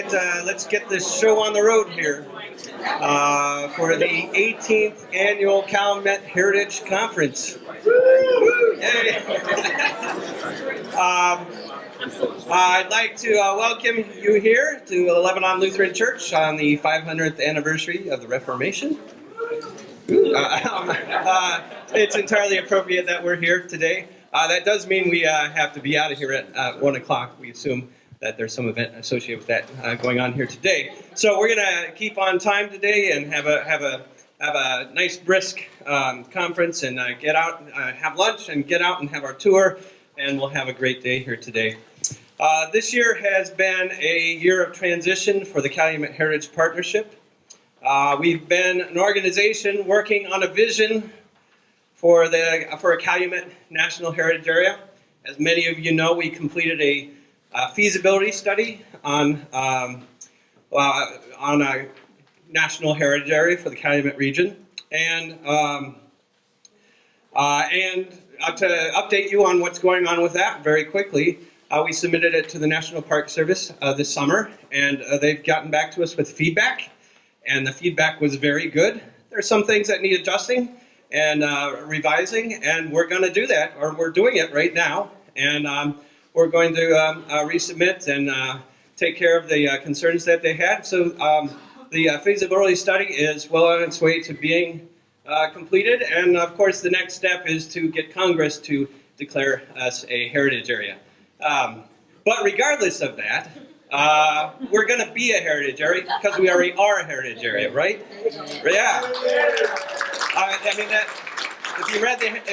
let's get this show on the road here for the 18th annual Calumet Heritage Conference. Yay. I'd like to welcome you here to Lebanon Lutheran Church on the 500th anniversary of the Reformation. It's entirely appropriate that we're here today. That does mean we have to be out of here at 1 o'clock. We assume that there's some event associated with that going on here today. So we're going to keep on time today and have a nice brisk conference and get out, have lunch and get out and have our tour, and we'll have a great day here today. This year has been a year of transition for the Calumet Heritage Partnership. We've been an organization working on a vision for a Calumet National Heritage Area. As many of you know, we completed a feasibility study on a national heritage area for the Calumet region, and to update you on what's going on with that very quickly, we submitted it to the National Park Service this summer, and they've gotten back to us with feedback, and the feedback was very good. There are some things that need adjusting and revising, and we're going to do that, or we're doing it right now, and we're going to resubmit and take care of the concerns that they had. So the feasibility study is well on its way to being completed, and of course the next step is to get Congress to declare us a heritage area. But regardless of that, we're going to be a heritage area because we already are a heritage area, right? Yeah. I mean, that, if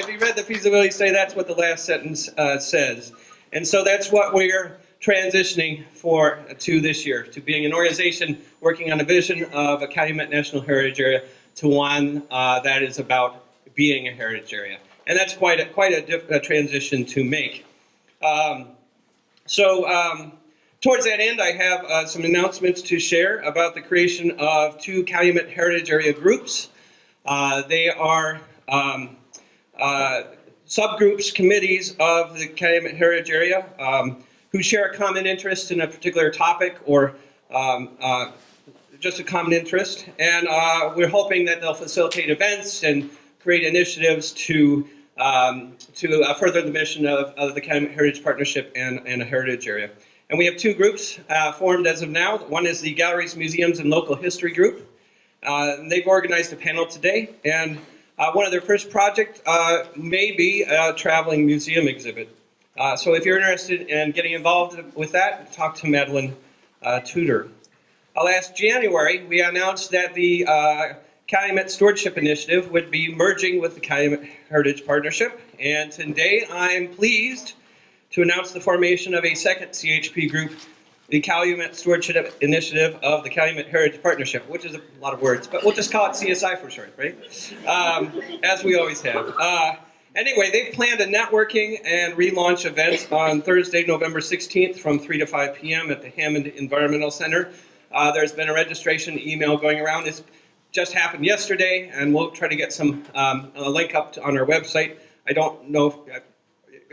you read the feasibility study, that's what the last sentence says. And so that's what we're transitioning to this year, to being an organization working on a vision of a Calumet National Heritage Area to one that is about being a heritage area. And that's quite a transition to make. Towards that end, I have some announcements to share about the creation of 2 Calumet Heritage Area groups. They are subgroups, committees of the Calumet Heritage Area who share a common interest in a particular topic or just a common interest. And we're hoping that they'll facilitate events and create initiatives to further the mission of the Calumet Heritage Partnership and a heritage area. And we have 2 groups formed as of now. One is the Galleries, Museums, and Local History Group. They've organized a panel today, and one of their first projects may be a traveling museum exhibit. So if you're interested in getting involved with that, talk to Madeline Tudor. Last January, we announced that the Calumet Stewardship Initiative would be merging with the Calumet Heritage Partnership, and today I'm pleased to announce the formation of a second CHP group, the Calumet Stewardship Initiative of the Calumet Heritage Partnership, which is a lot of words, but we'll just call it CSI for short, right? As we always have. Anyway, they've planned a networking and relaunch event on Thursday, November 16th from 3 to 5 p.m. at the Hammond Environmental Center. There's been a registration email going around. This just happened yesterday, and we'll try to get some a link up on our website. I don't know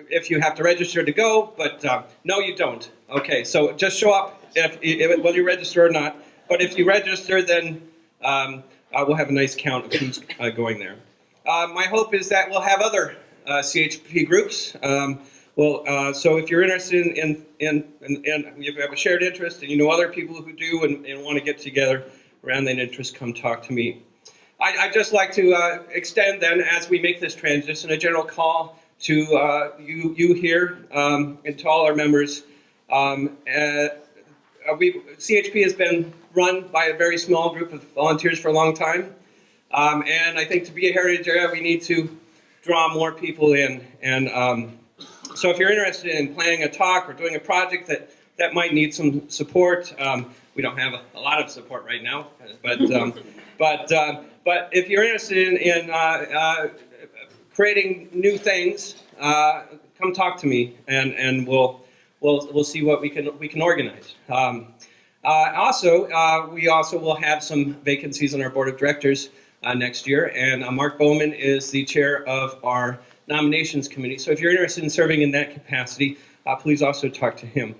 if you have to register to go, but no, you don't. Okay, so just show up whether you register or not. But if you register, then we'll have a nice count of who's going there. My hope is that we'll have other CHP groups. So if you're interested in you have a shared interest and you know other people who do and want to get together around that interest, come talk to me. I'd just like to extend then, as we make this transition, a general call to you here and to all our members. CHP has been run by a very small group of volunteers for a long time. And I think to be a heritage area, we need to draw more people in. And so if you're interested in planning a talk or doing a project that might need some support, we don't have a lot of support right now, but if you're interested in creating new things, come talk to me, and we'll see what we can organize. We also will have some vacancies on our board of directors next year, and Mark Bowman is the chair of our nominations committee. So if you're interested in serving in that capacity, please also talk to him.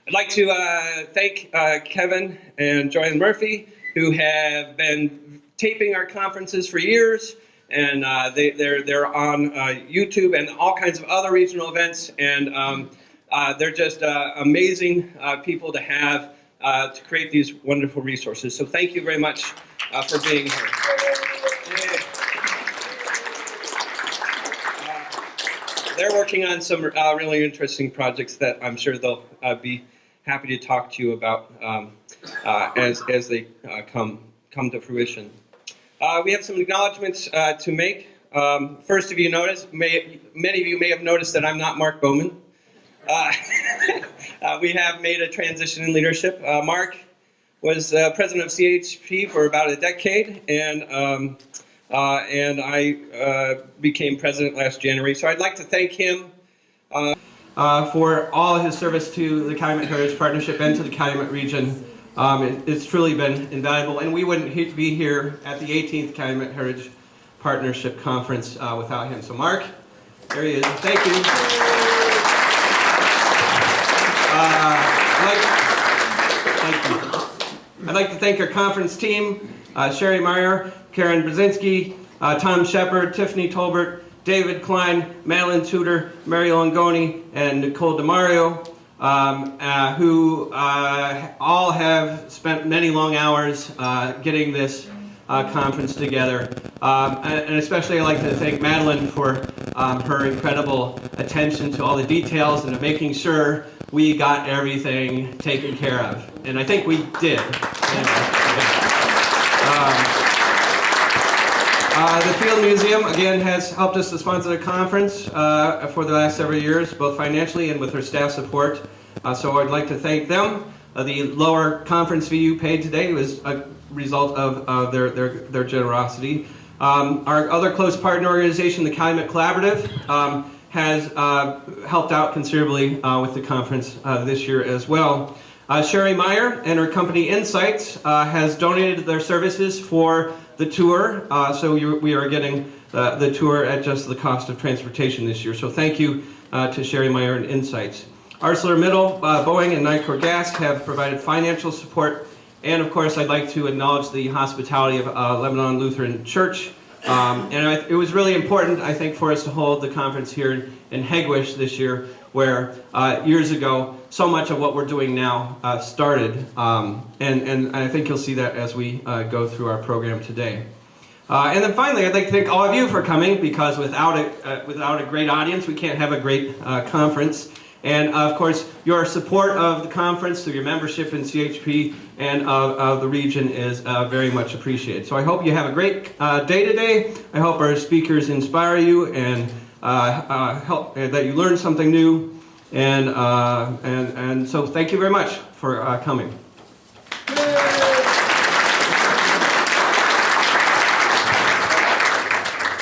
I'd like to thank Kevin and Joanne Murphy, who have been taping our conferences for years, and they're on YouTube and all kinds of other regional events, and they're just amazing people to have to create these wonderful resources. So thank you very much for being here. They're working on some really interesting projects that I'm sure they'll be happy to talk to you about as they come to fruition. We have some acknowledgments to make. First, if you notice, many of you may have noticed that I'm not Mark Bowman. We have made a transition in leadership. Mark was president of CHP for about a decade, and I became president last January. So I'd like to thank him for all his service to the Calumet Heritage Partnership and to the Calumet region. It's truly been invaluable, and we wouldn't be here at the 18th Calumet Heritage Partnership Conference without him. So Mark, there he is. Thank you. I'd like to thank our conference team, Sherry Meyer, Karen Brzezinski, Tom Shepard, Tiffany Tolbert, David Klein, Madeline Tudor, Mary Longoni, and Nicole DeMario, who all have spent many long hours getting this conference together. And especially I'd like to thank Madeline for her incredible attention to all the details and to making sure we got everything taken care of. And I think we did. The Field Museum, again, has helped us to sponsor the conference for the last several years, both financially and with their staff support. So I'd like to thank them. The lower conference fee you paid today was a result of their generosity. Our other close partner organization, the Calumet Collaborative, has helped out considerably with the conference this year as well. Sherry Meyer and her company Insights has donated their services for the tour, so we are getting the tour at just the cost of transportation this year. So thank you to Sherry Meyer and Insights. ArcelorMittal, Boeing, and Nicor Gas have provided financial support, and of course I'd like to acknowledge the hospitality of Lebanon Lutheran Church. It was really important, I think, for us to hold the conference here in Hegewisch this year, where years ago so much of what we're doing now started, and I think you'll see that as we go through our program today. And then finally, I'd like to thank all of you for coming, because without a great audience, we can't have a great conference. And of course, your support of the conference through your membership in CHP and of the region is very much appreciated. So I hope you have a great day today. I hope our speakers inspire you and help that you learn something new. And so thank you very much for coming.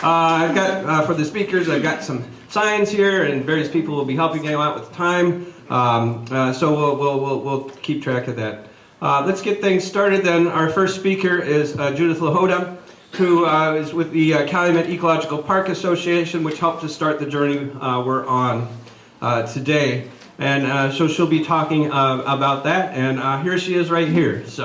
I've got, for the speakers, I've got some signs here, and various people will be helping you out with time. So we'll keep track of that. Let's get things started then. Our first speaker is Judith Lahoda, who is with the Calumet Ecological Park Association, which helped to start the journey we're on today. And so she'll be talking about that, and here she is right here. So.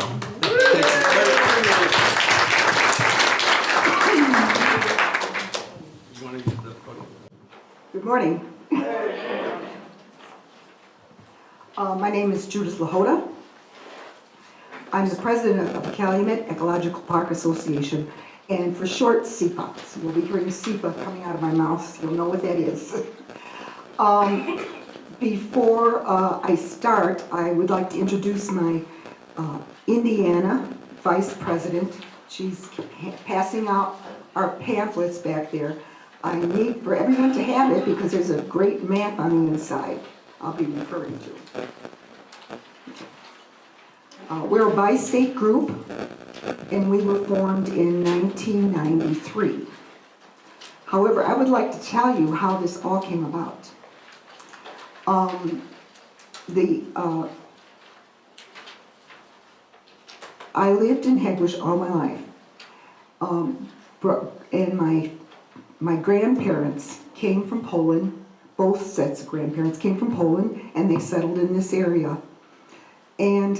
Good morning. My name is Judith Lahoda. I'm the president of the Calumet Ecological Park Association, and for short, SEPA. So you'll be hearing SEPA coming out of my mouth, so you'll know what that is. Before I start, I would like to introduce my Indiana vice president. She's passing out our pamphlets back there. I need for everyone to have it because there's a great map on the inside I'll be referring to. We're a bi-state group, and we were formed in 1993. However, I would like to tell you how this all came about. I lived in Hegewisch all my life, and my grandparents came from Poland. Both sets of grandparents came from Poland, and they settled in this area And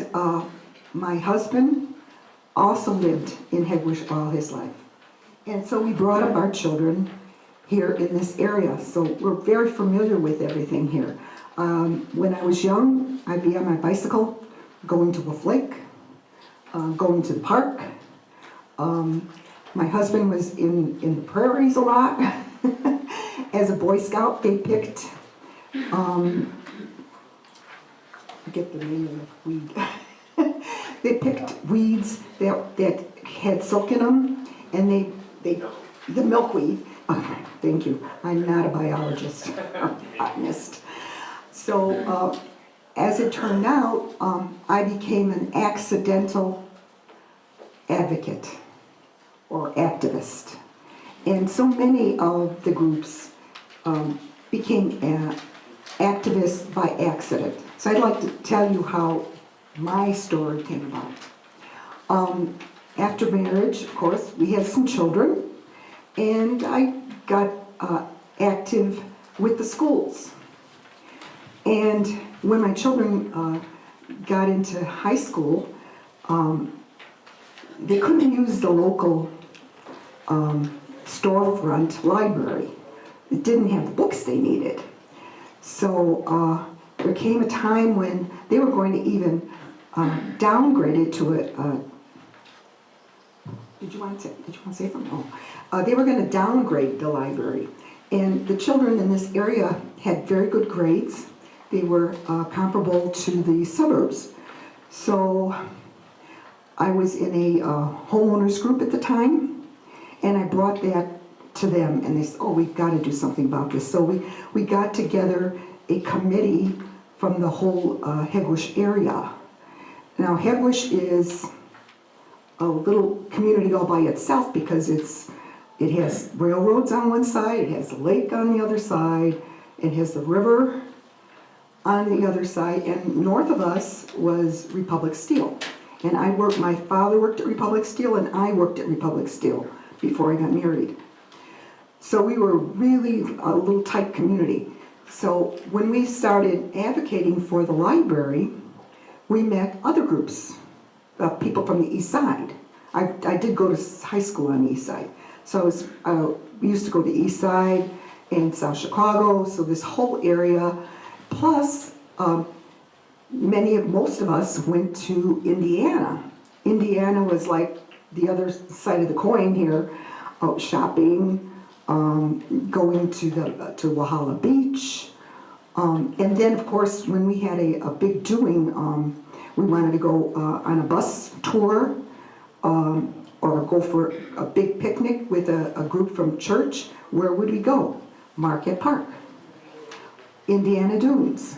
my husband also lived in Hegewisch all his life. And so we brought up our children here in this area. So we're very familiar with everything here. When I was young, I'd be on my bicycle, going to a lake, going to the park. My husband was in the prairies a lot. As a Boy Scout, they picked, I forget the name of the weed. They picked weeds that had silk in them, and the milkweed. Okay, thank you. I'm not a biologist, or botanist. So, as it turned out, I became an accidental advocate or activist. And so many of the groups became activists by accident. So I'd like to tell you how my story came about. After marriage, of course, we had some children, and I got active with the schools. And when my children got into high school, they couldn't use the local storefront library. It didn't have the books they needed. So there came a time when they were going to even downgrade it to a did you want to say something? Oh. They were going to downgrade the library. And the children in this area had very good grades. They were comparable to the suburbs. So I was in a homeowners group at the time, and I brought that to them, and they said, oh, we've got to do something about this. So we got together a committee from the whole Hegewisch area. Now, Hegewisch is a little community all by itself because it has railroads on one side, it has a lake on the other side, it has the river on the other side, and north of us was Republic Steel. And my father worked at Republic Steel, and I worked at Republic Steel before I got married. So we were really a little tight community. So when we started advocating for the library, we met other groups, people from the east side. I did go to high school on the east side. So we used to go to the east side and South Chicago, so this whole area. Plus, most of us went to Indiana. Indiana was like the other side of the coin here, out shopping, going to Walhalla Beach. And then, of course, when we had a big doing, we wanted to go on a bus tour or go for a big picnic with a group from church. Where would we go? Marquette Park, Indiana Dunes.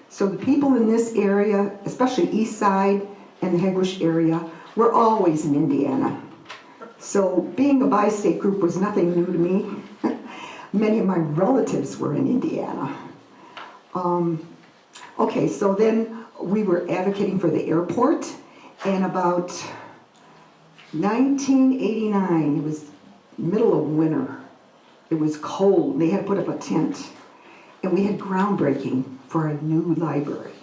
So the people in this area, especially East Side and the Hegewisch area, were always in Indiana. So being a bi-state group was nothing new to me. Many of my relatives were in Indiana. Okay, so then we were advocating for the airport, and about 1989, it was middle of winter. It was cold, and they had to put up a tent. And we had groundbreaking for a new library,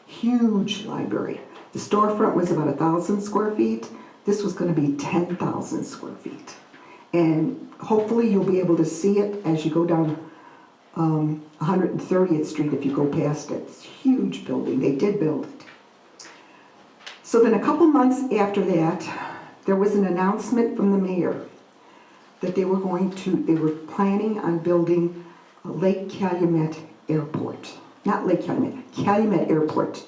huge library. The storefront was about 1,000 square feet. This was going to be 10,000 square feet. And hopefully you'll be able to see it as you go down 130th Street if you go past it. It's a huge building. They did build it. So then a couple months after that, there was an announcement from the mayor that they were planning on building Lake Calumet Airport. Not Lake Calumet, Calumet Airport,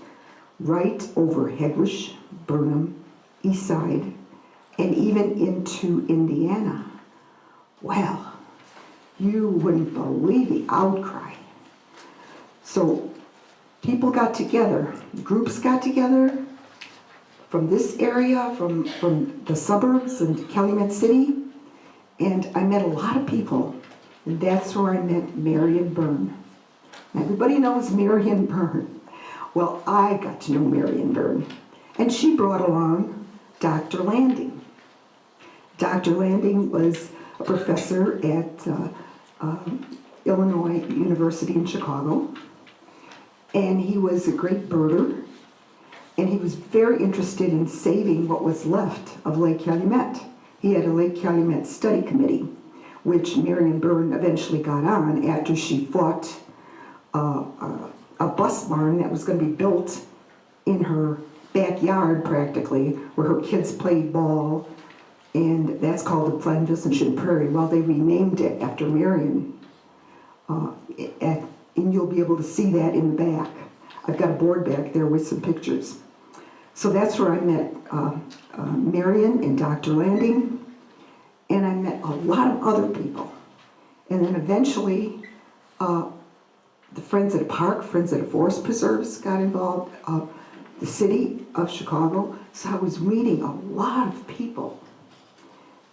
right over Hegewisch, Burnham, East Side, and even into Indiana. Well, you wouldn't believe the outcry. So people got together, groups got together from this area, from the suburbs and Calumet City, and I met a lot of people. And that's where I met Marion Byrne. Everybody knows Marion Byrne. Well, I got to know Marion Byrne. And she brought along Dr. Landing. Dr. Landing was a professor at Illinois University in Chicago. And he was a great birder. And he was very interested in saving what was left of Lake Calumet. He had a Lake Calumet study committee, which Marion Byrne eventually got on after she fought a bus barn that was going to be built in her backyard practically, where her kids played ball, and that's called the Glen Prairie. Well, they renamed it after Marion, and you'll be able to see that in the back. I've got a board back there with some pictures. So that's where I met Marion and Dr. Landing, and I met a lot of other people. And then eventually, the Friends of the Park, Friends of the Forest Preserves got involved, the city of Chicago. So I was meeting a lot of people.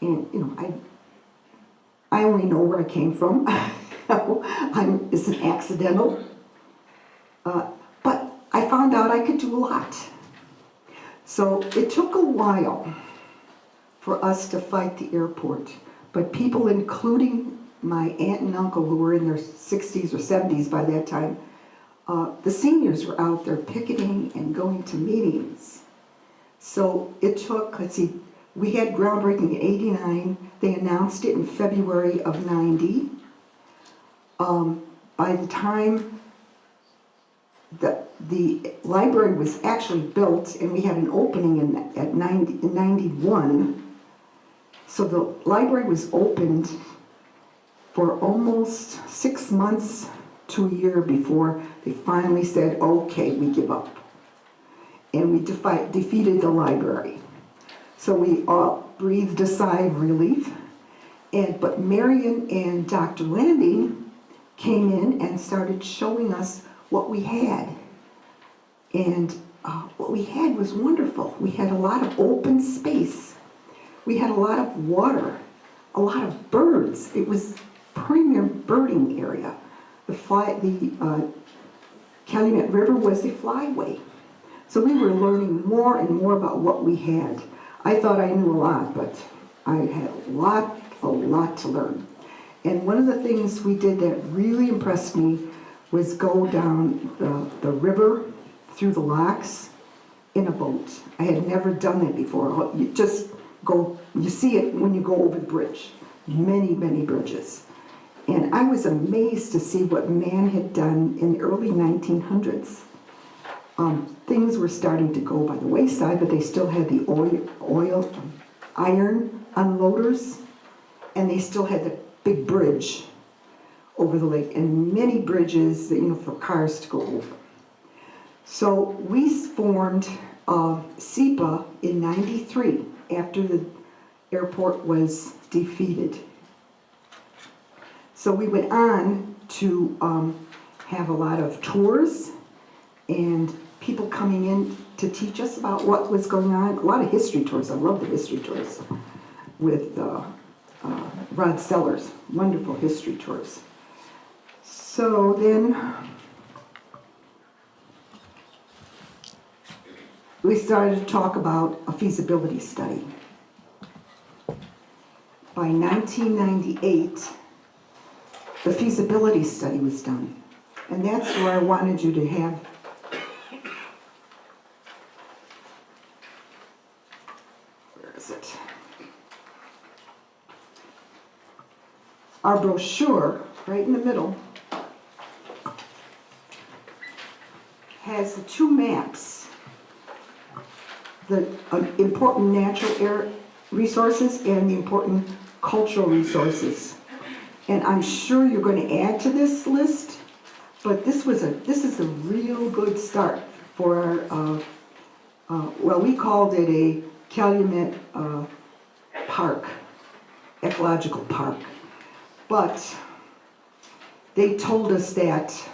And, you know, I only know where I came from. It's an accidental. But I found out I could do a lot. So it took a while for us to fight the airport. But people, including my aunt and uncle, who were in their 60s or 70s by that time, the seniors were out there picketing and going to meetings. So it took, let's see, we had groundbreaking in '89. They announced it in February of '90. By the time the library was actually built, and we had an opening in 91, so the library was opened for almost 6 months to a year before they finally said, okay, we give up. And we defeated the library. So we all breathed a sigh of relief. But Marion and Dr. Landing came in and started showing us what we had. And what we had was wonderful. We had a lot of open space. We had a lot of water, a lot of birds. It was premier birding area. The Calumet River was the flyway. So we were learning more and more about what we had. I thought I knew a lot, but I had a lot to learn. And one of the things we did that really impressed me was go down the river through the locks in a boat. I had never done that before. You just go, you see it when you go over the bridge. Many, many bridges. And I was amazed to see what man had done in the early 1900s. Things were starting to go by the wayside, but they still had the iron unloaders, and they still had the big bridge over the lake, and many bridges, for cars to go over. So we formed SEPA in '93 after the airport was defeated. So we went on to have a lot of tours and people coming in to teach us about what was going on. A lot of history tours. I love the history tours with Rod Sellers. Wonderful history tours. So then we started to talk about a feasibility study. By 1998, the feasibility study was done. And that's where I wanted you to have our brochure, right in the middle, has the two maps, the important natural resources and the important cultural resources. And I'm sure you're going to add to this list, but this is a real good start for our, well, we called it a Calumet park, ecological park. But they told us that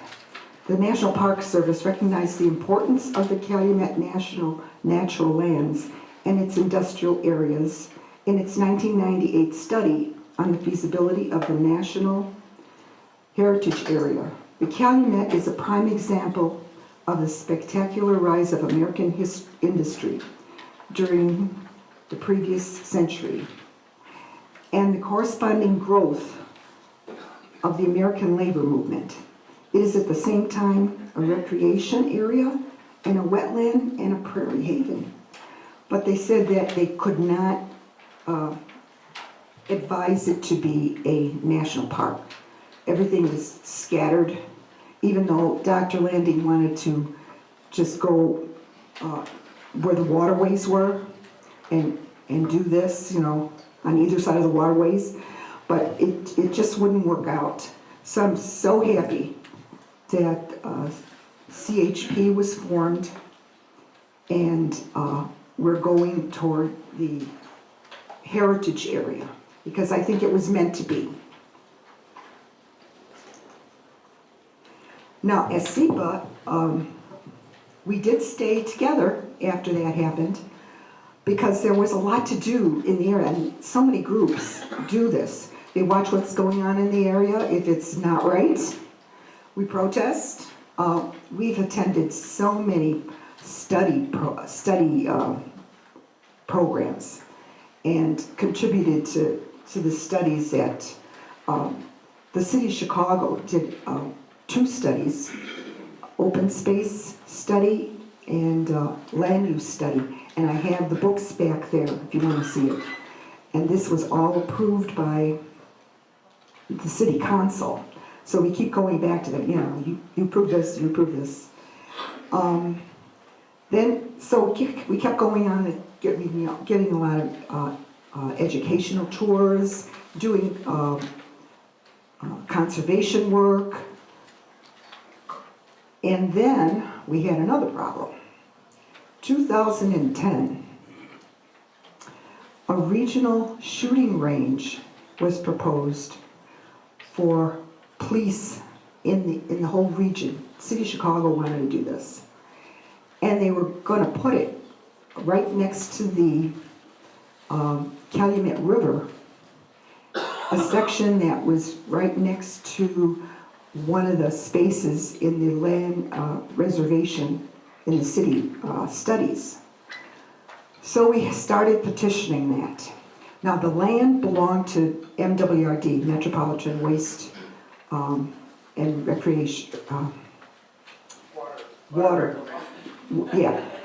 the National Park Service recognized the importance of the Calumet National Natural Lands and its industrial areas in its 1998 study on the feasibility of the National Heritage Area. The Calumet is a prime example of the spectacular rise of American industry during the previous century and the corresponding growth of the American labor movement. It is at the same time a recreation area in a wetland and a prairie haven. But they said that they could not advise it to be a national park. Everything is scattered, even though Dr. Landing wanted to just go where the waterways were and do this, on either side of the waterways, but it just wouldn't work out. So I'm so happy that CHP was formed, and we're going toward the heritage area, because I think it was meant to be. Now, as SEPA, we did stay together after that happened, because there was a lot to do in the area, and so many groups do this. They watch what's going on in the area. If it's not right, we protest. We've attended so many study programs and contributed to the studies that the city of Chicago did 2 studies, open space study and land use study. And I have the books back there if you want to see it. And this was all approved by the city council. So we keep going back to that, you approve this, you approve this. So we kept going on, getting a lot of educational tours, doing conservation work. And then we had another problem. 2010, a regional shooting range was proposed for police in the whole region. City of Chicago wanted to do this. And they were going to put it right next to the Calumet River, a section that was right next to one of the spaces in the land reservation in the city studies. So we started petitioning that. Now the land belonged to MWRD, Metropolitan Waste and Recreation,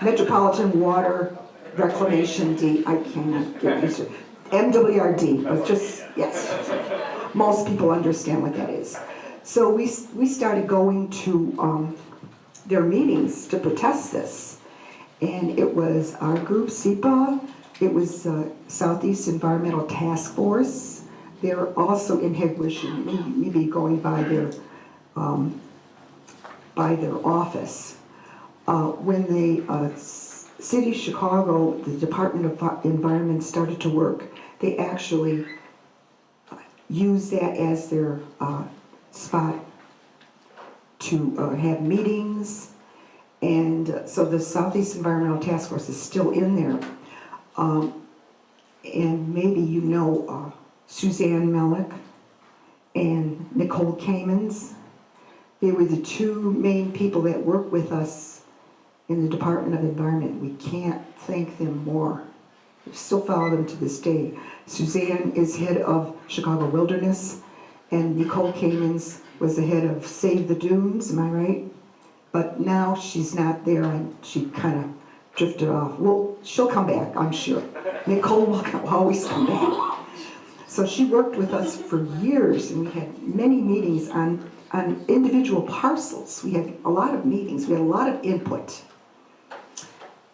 Metropolitan Water Reclamation I cannot get used to it. MWRD, but just, yes, most people understand what that is. So we started going to their meetings to protest this. And it was our group, SEPA, it was Southeast Environmental Task Force. They're also in Headwish, maybe going by their office. When the City of Chicago, the Department of Environment started to work, they actually used that as their spot to have meetings. And so the Southeast Environmental Task Force is still in there. And maybe you know Suzanne Melick and Nicole Kamens. They were the 2 main people that work with us in the Department of Environment. We can't thank them more. We still follow them to this day. Suzanne is head of Chicago Wilderness, and Nicole Kamens was the head of Save the Dunes, am I right? But now she's not there, and she kind of drifted off. Well, she'll come back, I'm sure. Nicole will always come back. So she worked with us for years, and we had many meetings on individual parcels. We had a lot of meetings, we had a lot of input.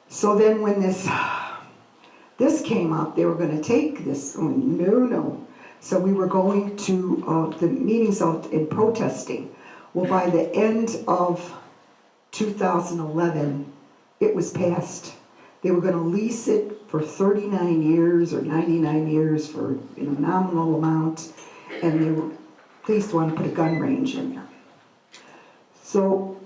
So then when this came up, they were going to take this. Oh, no. So we were going to the meetings out and protesting. Well, by the end of 2011, it was passed. They were going to lease it for 39 years or 99 years for a nominal amount, and they were pleased to want to put a gun range in there. So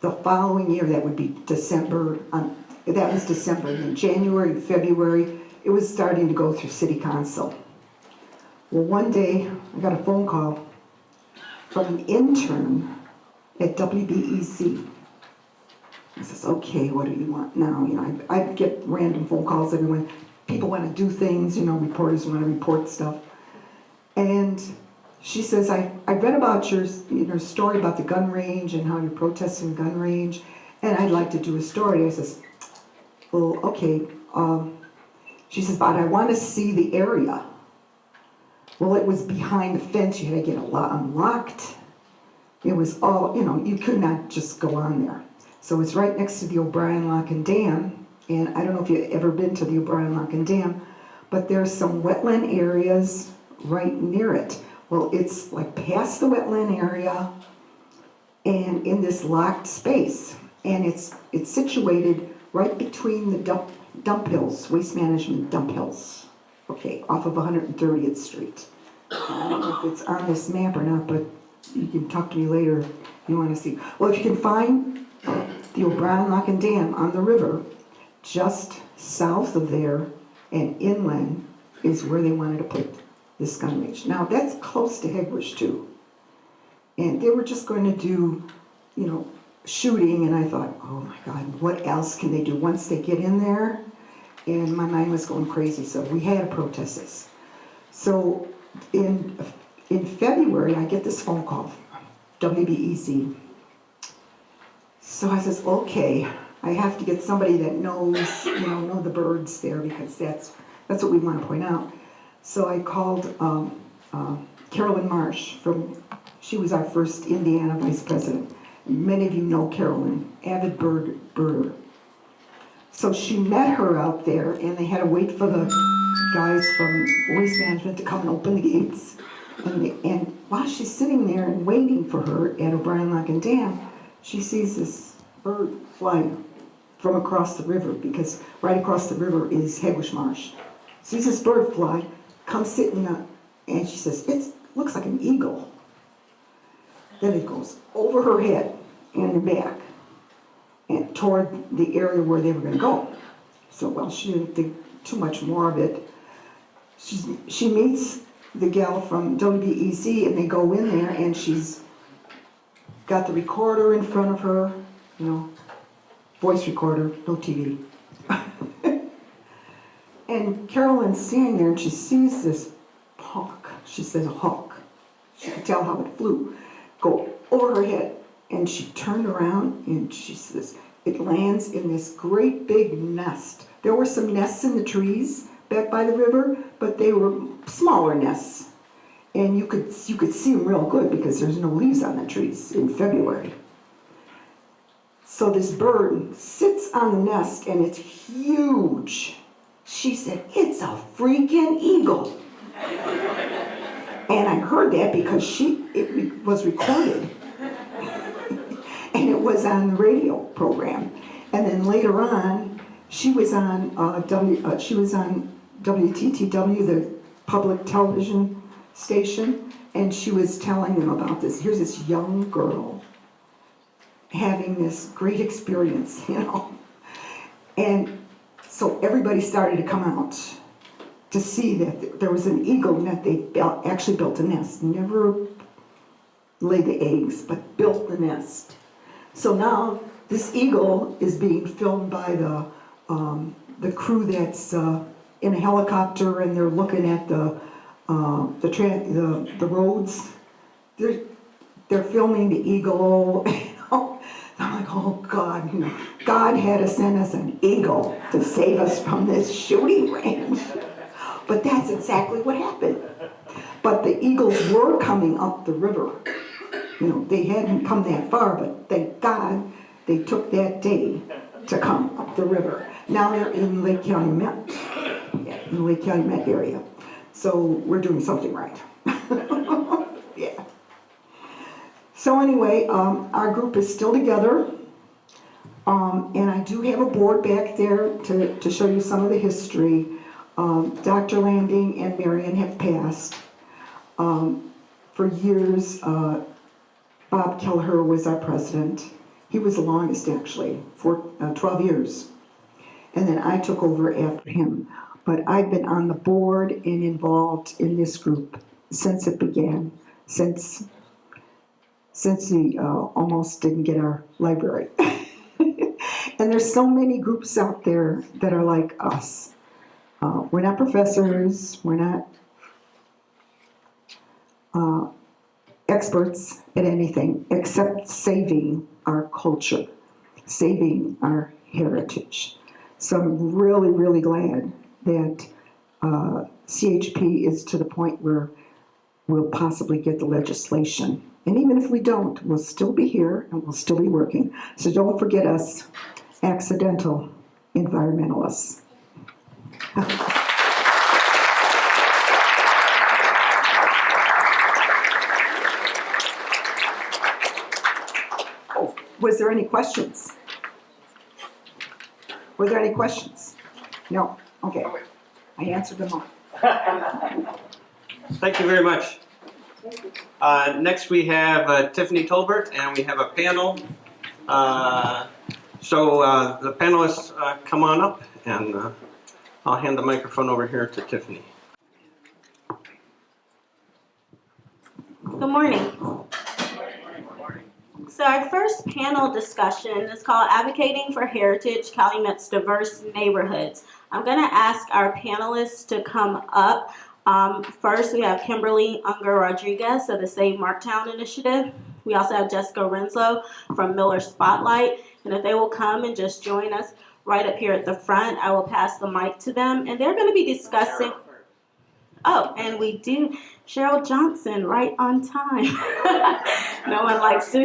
the following year, that would be December, that was December, and then January, February, it was starting to go through city council. Well, one day, I got a phone call from an intern at WBEC. I says, okay, what do you want now? I get random phone calls every when people want to do things, reporters want to report stuff. And she says, I read about your story about the gun range and how you're protesting the gun range, and I'd like to do a story. I says, well, okay. She says, but I want to see the area. Well, it was behind the fence. You had to get a lot unlocked. It was all, you could not just go on there. So it's right next to the O'Brien Lock and Dam. And I don't know if you've ever been to the O'Brien Lock and Dam, but there's some wetland areas right near it. Well, it's like past the wetland area and in this locked space. And it's situated right between the dump hills, waste management dump hills. Okay, off of 130th Street. I don't know if it's on this map or not, but you can talk to me later if you want to see. Well, if you can find the O'Brien Lock and Dam on the river, just south of there and inland is where they wanted to put this gun range. Now, that's close to Hegwish, too. And they were just going to do, shooting, and I thought, oh my God, what else can they do once they get in there? And my mind was going crazy, so we had to protest this. So in February, I get this phone call from WBEZ. So I says, okay, I have to get somebody that knows, know the birds there, because that's what we want to point out. So I called Carolyn Marsh she was our first Indiana vice president. Many of you know Carolyn, avid birder. So she met her out there, and they had to wait for the guys from Waste Management to come and open the gates. And while she's sitting there and waiting for her at O'Brien Lock and Dam, she sees this bird flying from across the river, because right across the river is Hegwish Marsh. Sees this bird fly, comes sitting up, and she says, it looks like an eagle. Then it goes over her head and back and toward the area where they were going to go. So, well, she didn't think too much more of it. She meets the gal from WBEZ, and they go in there, and she's got the recorder in front of her, voice recorder, no TV. And Carolyn's standing there, and she sees this hawk. She says a hawk. She could tell how it flew. Go over her head. And she turned around, and she says, it lands in this great big nest. There were some nests in the trees back by the river, but they were smaller nests. And you could see them real good, because there's no leaves on the trees in February. So this bird sits on the nest, and it's huge. She said, it's a freaking eagle. And I heard that because it was recorded. And it was on the radio program. And then later on, she was on WTTW, the public television station, and she was telling them about this. Here's this young girl having this great experience, And so everybody started to come out to see that there was an eagle, and that they actually built a nest. Never laid the eggs, but built the nest. So now this eagle is being filmed by the crew that's in a helicopter, and they're looking at the roads. They're filming the eagle. I'm like, oh God, God had to send us an eagle to save us from this shooting range. But that's exactly what happened. But the eagles were coming up the river. They hadn't come that far, but thank God they took that day to come up the river. Now they're in Lake Calumet, in the Lake Calumet area. So we're doing something right. Yeah. So anyway, our group is still together. And I do have a board back there to show you some of the history. Dr. Landing and Marion have passed. For years, Bob Kelleher was our president. He was the longest, actually, for 12 years. And then I took over after him. But I've been on the board and involved in this group since it began, since we almost didn't get our library. And there's so many groups out there that are like us. We're not professors, we're not experts at anything except saving our culture, saving our heritage. So I'm really, really glad that CHP is to the point where we'll possibly get the legislation. And even if we don't, we'll still be here and we'll still be working. So don't forget us, accidental environmentalists. Was there any questions? Were there any questions? No? Okay. I answered them all. Thank you very much. Next we have Tiffany Tolbert, and we have a panel. So the panelists come on up, and I'll hand the microphone over here to Tiffany. Good morning. So our first panel discussion is called Advocating for Heritage, Calumet's Diverse Neighborhoods. I'm going to ask our panelists to come up. First, we have Kimberly Unger Rodriguez of the Save Marktown Initiative. We also have Jessica Renslow from Miller Spotlight. And if they will come and just join us right up here at the front, I will pass the mic to them. And they're going to be discussing... Oh, and we do Cheryl Johnson right on time. No one likes to.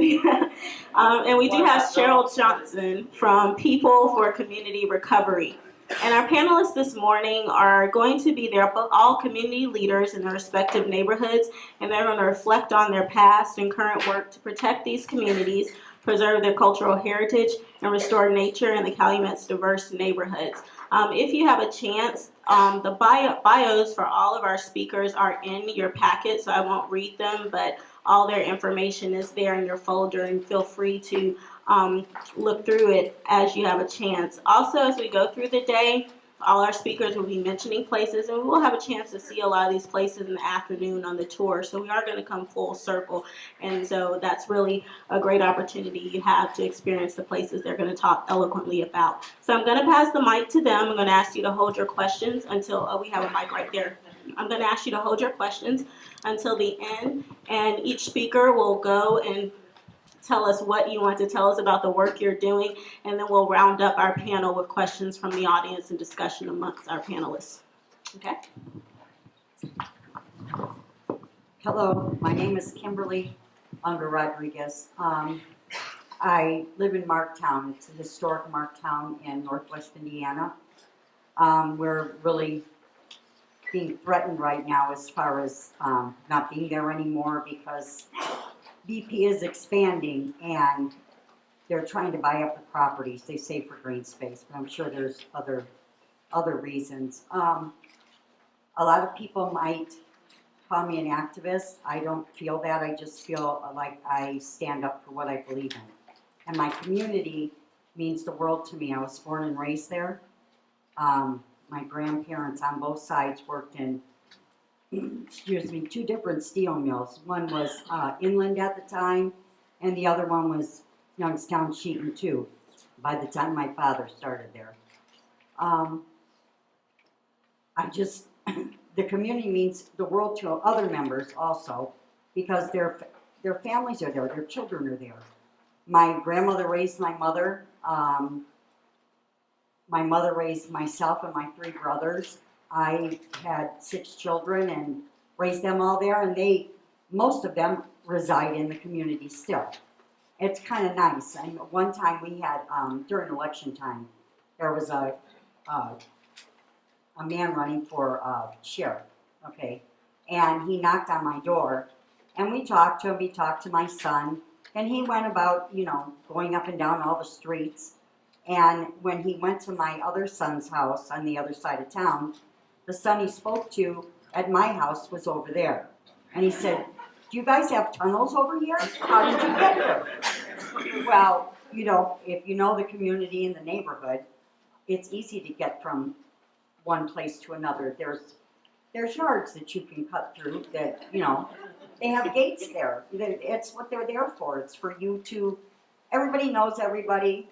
And we do have Cheryl Johnson from People for Community Recovery. And our panelists this morning are going to be there, all community leaders in their respective neighborhoods, and they're going to reflect on their past and current work to protect these communities, preserve their cultural heritage, and restore nature in the Calumet's diverse neighborhoods. If you have a chance, the bios for all of our speakers are in your packet, so I won't read them, but all their information is there in your folder, and feel free to look through it as you have a chance. Also, as we go through the day, all our speakers will be mentioning places, and we will have a chance to see a lot of these places in the afternoon on the tour. So we are going to come full circle, and so that's really a great opportunity you have to experience the places they're going to talk eloquently about. So I'm going to pass the mic to them. I'm going to ask you to hold your questions until, we have a mic right there. I'm going to ask you to hold your questions until the end, and each speaker will go and tell us what you want to tell us about the work you're doing, and then we'll round up our panel with questions from the audience and discussion amongst our panelists. Okay? Hello, my name is Kimberly Unger Rodriguez. I live in Marktown. It's a historic Marktown in northwest Indiana. We're really being threatened right now as far as not being there anymore because BP is expanding and they're trying to buy up the properties, they say for green space, but I'm sure there's other reasons. A lot of people might call me an activist. I don't feel that. I just feel like I stand up for what I believe in. And my community means the world to me. I was born and raised there. My grandparents on both sides worked in, excuse me, two different steel mills. One was Inland at the time, and the other one was Youngstown Sheet and Tube by the time my father started there. The community means the world to other members also because their families are there, their children are there. My grandmother raised my mother. My mother raised myself and my three brothers. I had 6 children and raised them all there, and most of them reside in the community still. It's kind of nice. And one time we had, during election time, there was a man running for sheriff, okay? And he knocked on my door, and we talked to him, he talked to my son, and he went about, going up and down all the streets. And when he went to my other son's house on the other side of town, the son he spoke to at my house was over there. And he said, "Do you guys have tunnels over here? How did you get here?" Well, if you know the community and the neighborhood, it's easy to get from one place to another. There's yards that you can cut through that, they have gates there. It's what they're there for. It's for you to, everybody knows everybody.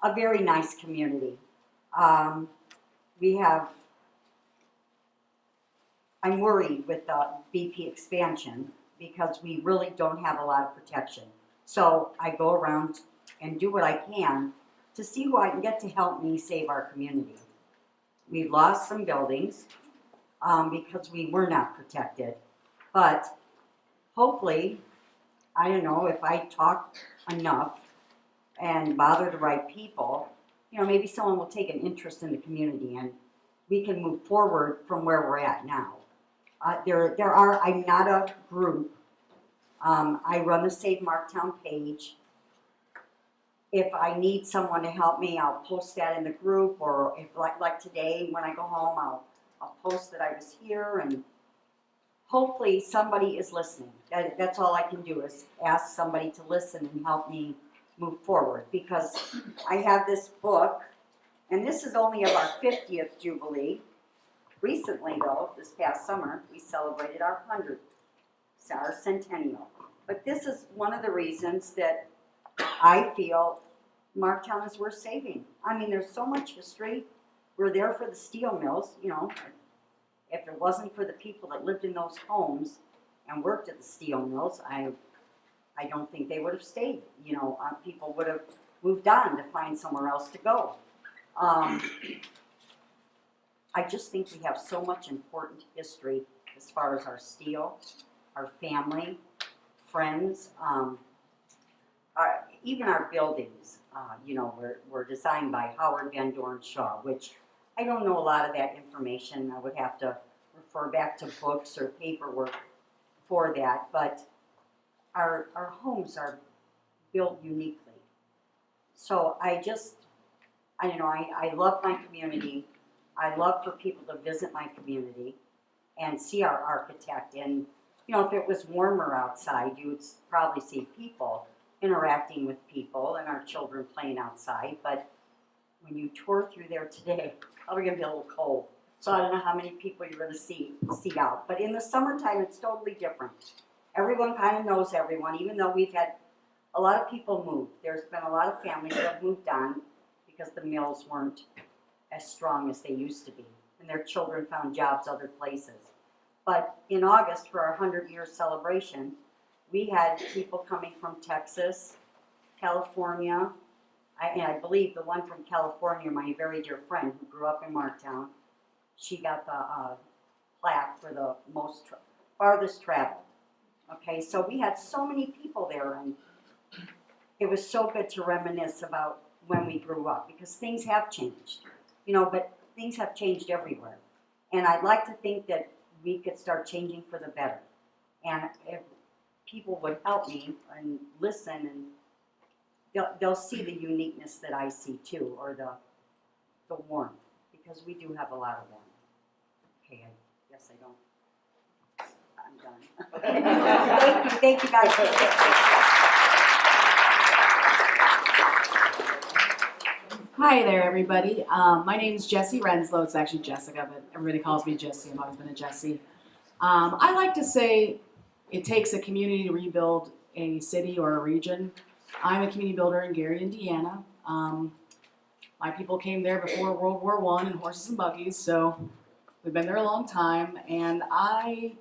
A very nice community. We have I'm worried with the BP expansion because we really don't have a lot of protection. So I go around and do what I can to see who I can get to help me save our community. We've lost some buildings because we were not protected, but hopefully, I don't know, if I talk enough and bother the right people, you know, maybe someone will take an interest in the community and we can move forward from where we're at now. I'm not a group. I run the Save Marktown page. If I need someone to help me, I'll post that in the group, or if like today when I go home, I'll post that I was here, and hopefully somebody is listening. That's all I can do is ask somebody to listen and help me move forward, because I have this book, and this is only of our 50th Jubilee. Recently, though, this past summer, we celebrated our 100th, our centennial. But this is one of the reasons that I feel Marktown is worth saving. I mean, there's so much history. We're there for the steel mills, you know. If it wasn't for the people that lived in those homes and worked at the steel mills, I don't think they would have stayed. You know, people would have moved on to find somewhere else to go. I just think we have so much important history as far as our steel, our family, friends, even our buildings. You know, were designed by Howard Van Dorn Shaw, which I don't know a lot of that information. I would have to refer back to books or paperwork for that, but our homes are built uniquely. So I don't know, I love my community. I love for people to visit my community and see our architect. And, you know, if it was warmer outside, you would probably see people interacting with people and our children playing outside. But when you tour through there today, it's probably going to be a little cold. So I don't know how many people you're going to see out. But in the summertime, it's totally different. Everyone kind of knows everyone, even though we've had a lot of people move. There's been a lot of families that have moved on because the mills weren't as strong as they used to be, and their children found jobs other places. But in August, for our 100-year celebration, we had people coming from Texas, California, and I believe the one from California, my very dear friend who grew up in Marktown, she got the plaque for the farthest travel. Okay, so we had so many people there, and it was so good to reminisce about when we grew up, because things have changed. You know, but things have changed everywhere. And I'd like to think that we could start changing for the better. And if people would help me and listen, and they'll see the uniqueness that I see too, or the warmth, because we do have a lot of warmth. Okay, I guess I'm done. Thank you guys. Hi there, everybody. My name is Jessie Renslow. It's actually Jessica, but everybody calls me Jessie. I've always been a Jessie. I like to say it takes a community to rebuild a city or a region. I'm a community builder in Gary, Indiana. My people came there before World War I in horses and buggies, so we've been there a long time. And I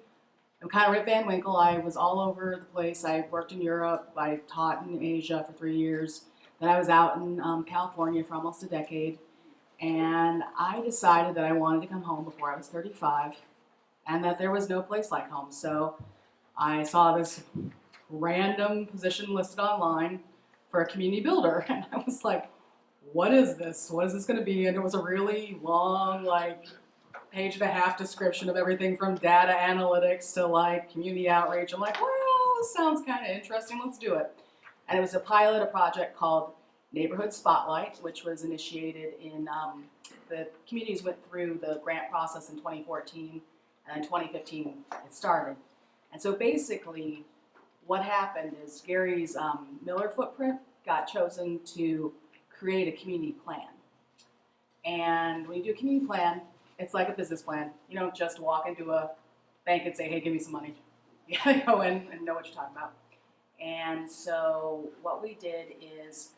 am kind of Rip Van Winkle. I was all over the place. I worked in Europe. I taught in Asia for 3 years. Then I was out in California for almost a decade, and I decided that I wanted to come home before I was 35, and that there was no place like home. So I saw this random position listed online for a community builder, and I was like, what is this? What is this going to be? And it was a really long, like, page-and-a-half description of everything from data analytics to, like, community outreach. I'm like, well, this sounds kind of interesting. Let's do it. And it was a project called Neighborhood Spotlight, which was initiated in, the communities went through the grant process in 2014, and in 2015 it started. And so basically what happened is Gary's Miller footprint got chosen to create a community plan. And when you do a community plan, it's like a business plan. You don't just walk into a bank and say, hey, give me some money. You gotta go in and know what you're talking about. And so what we did is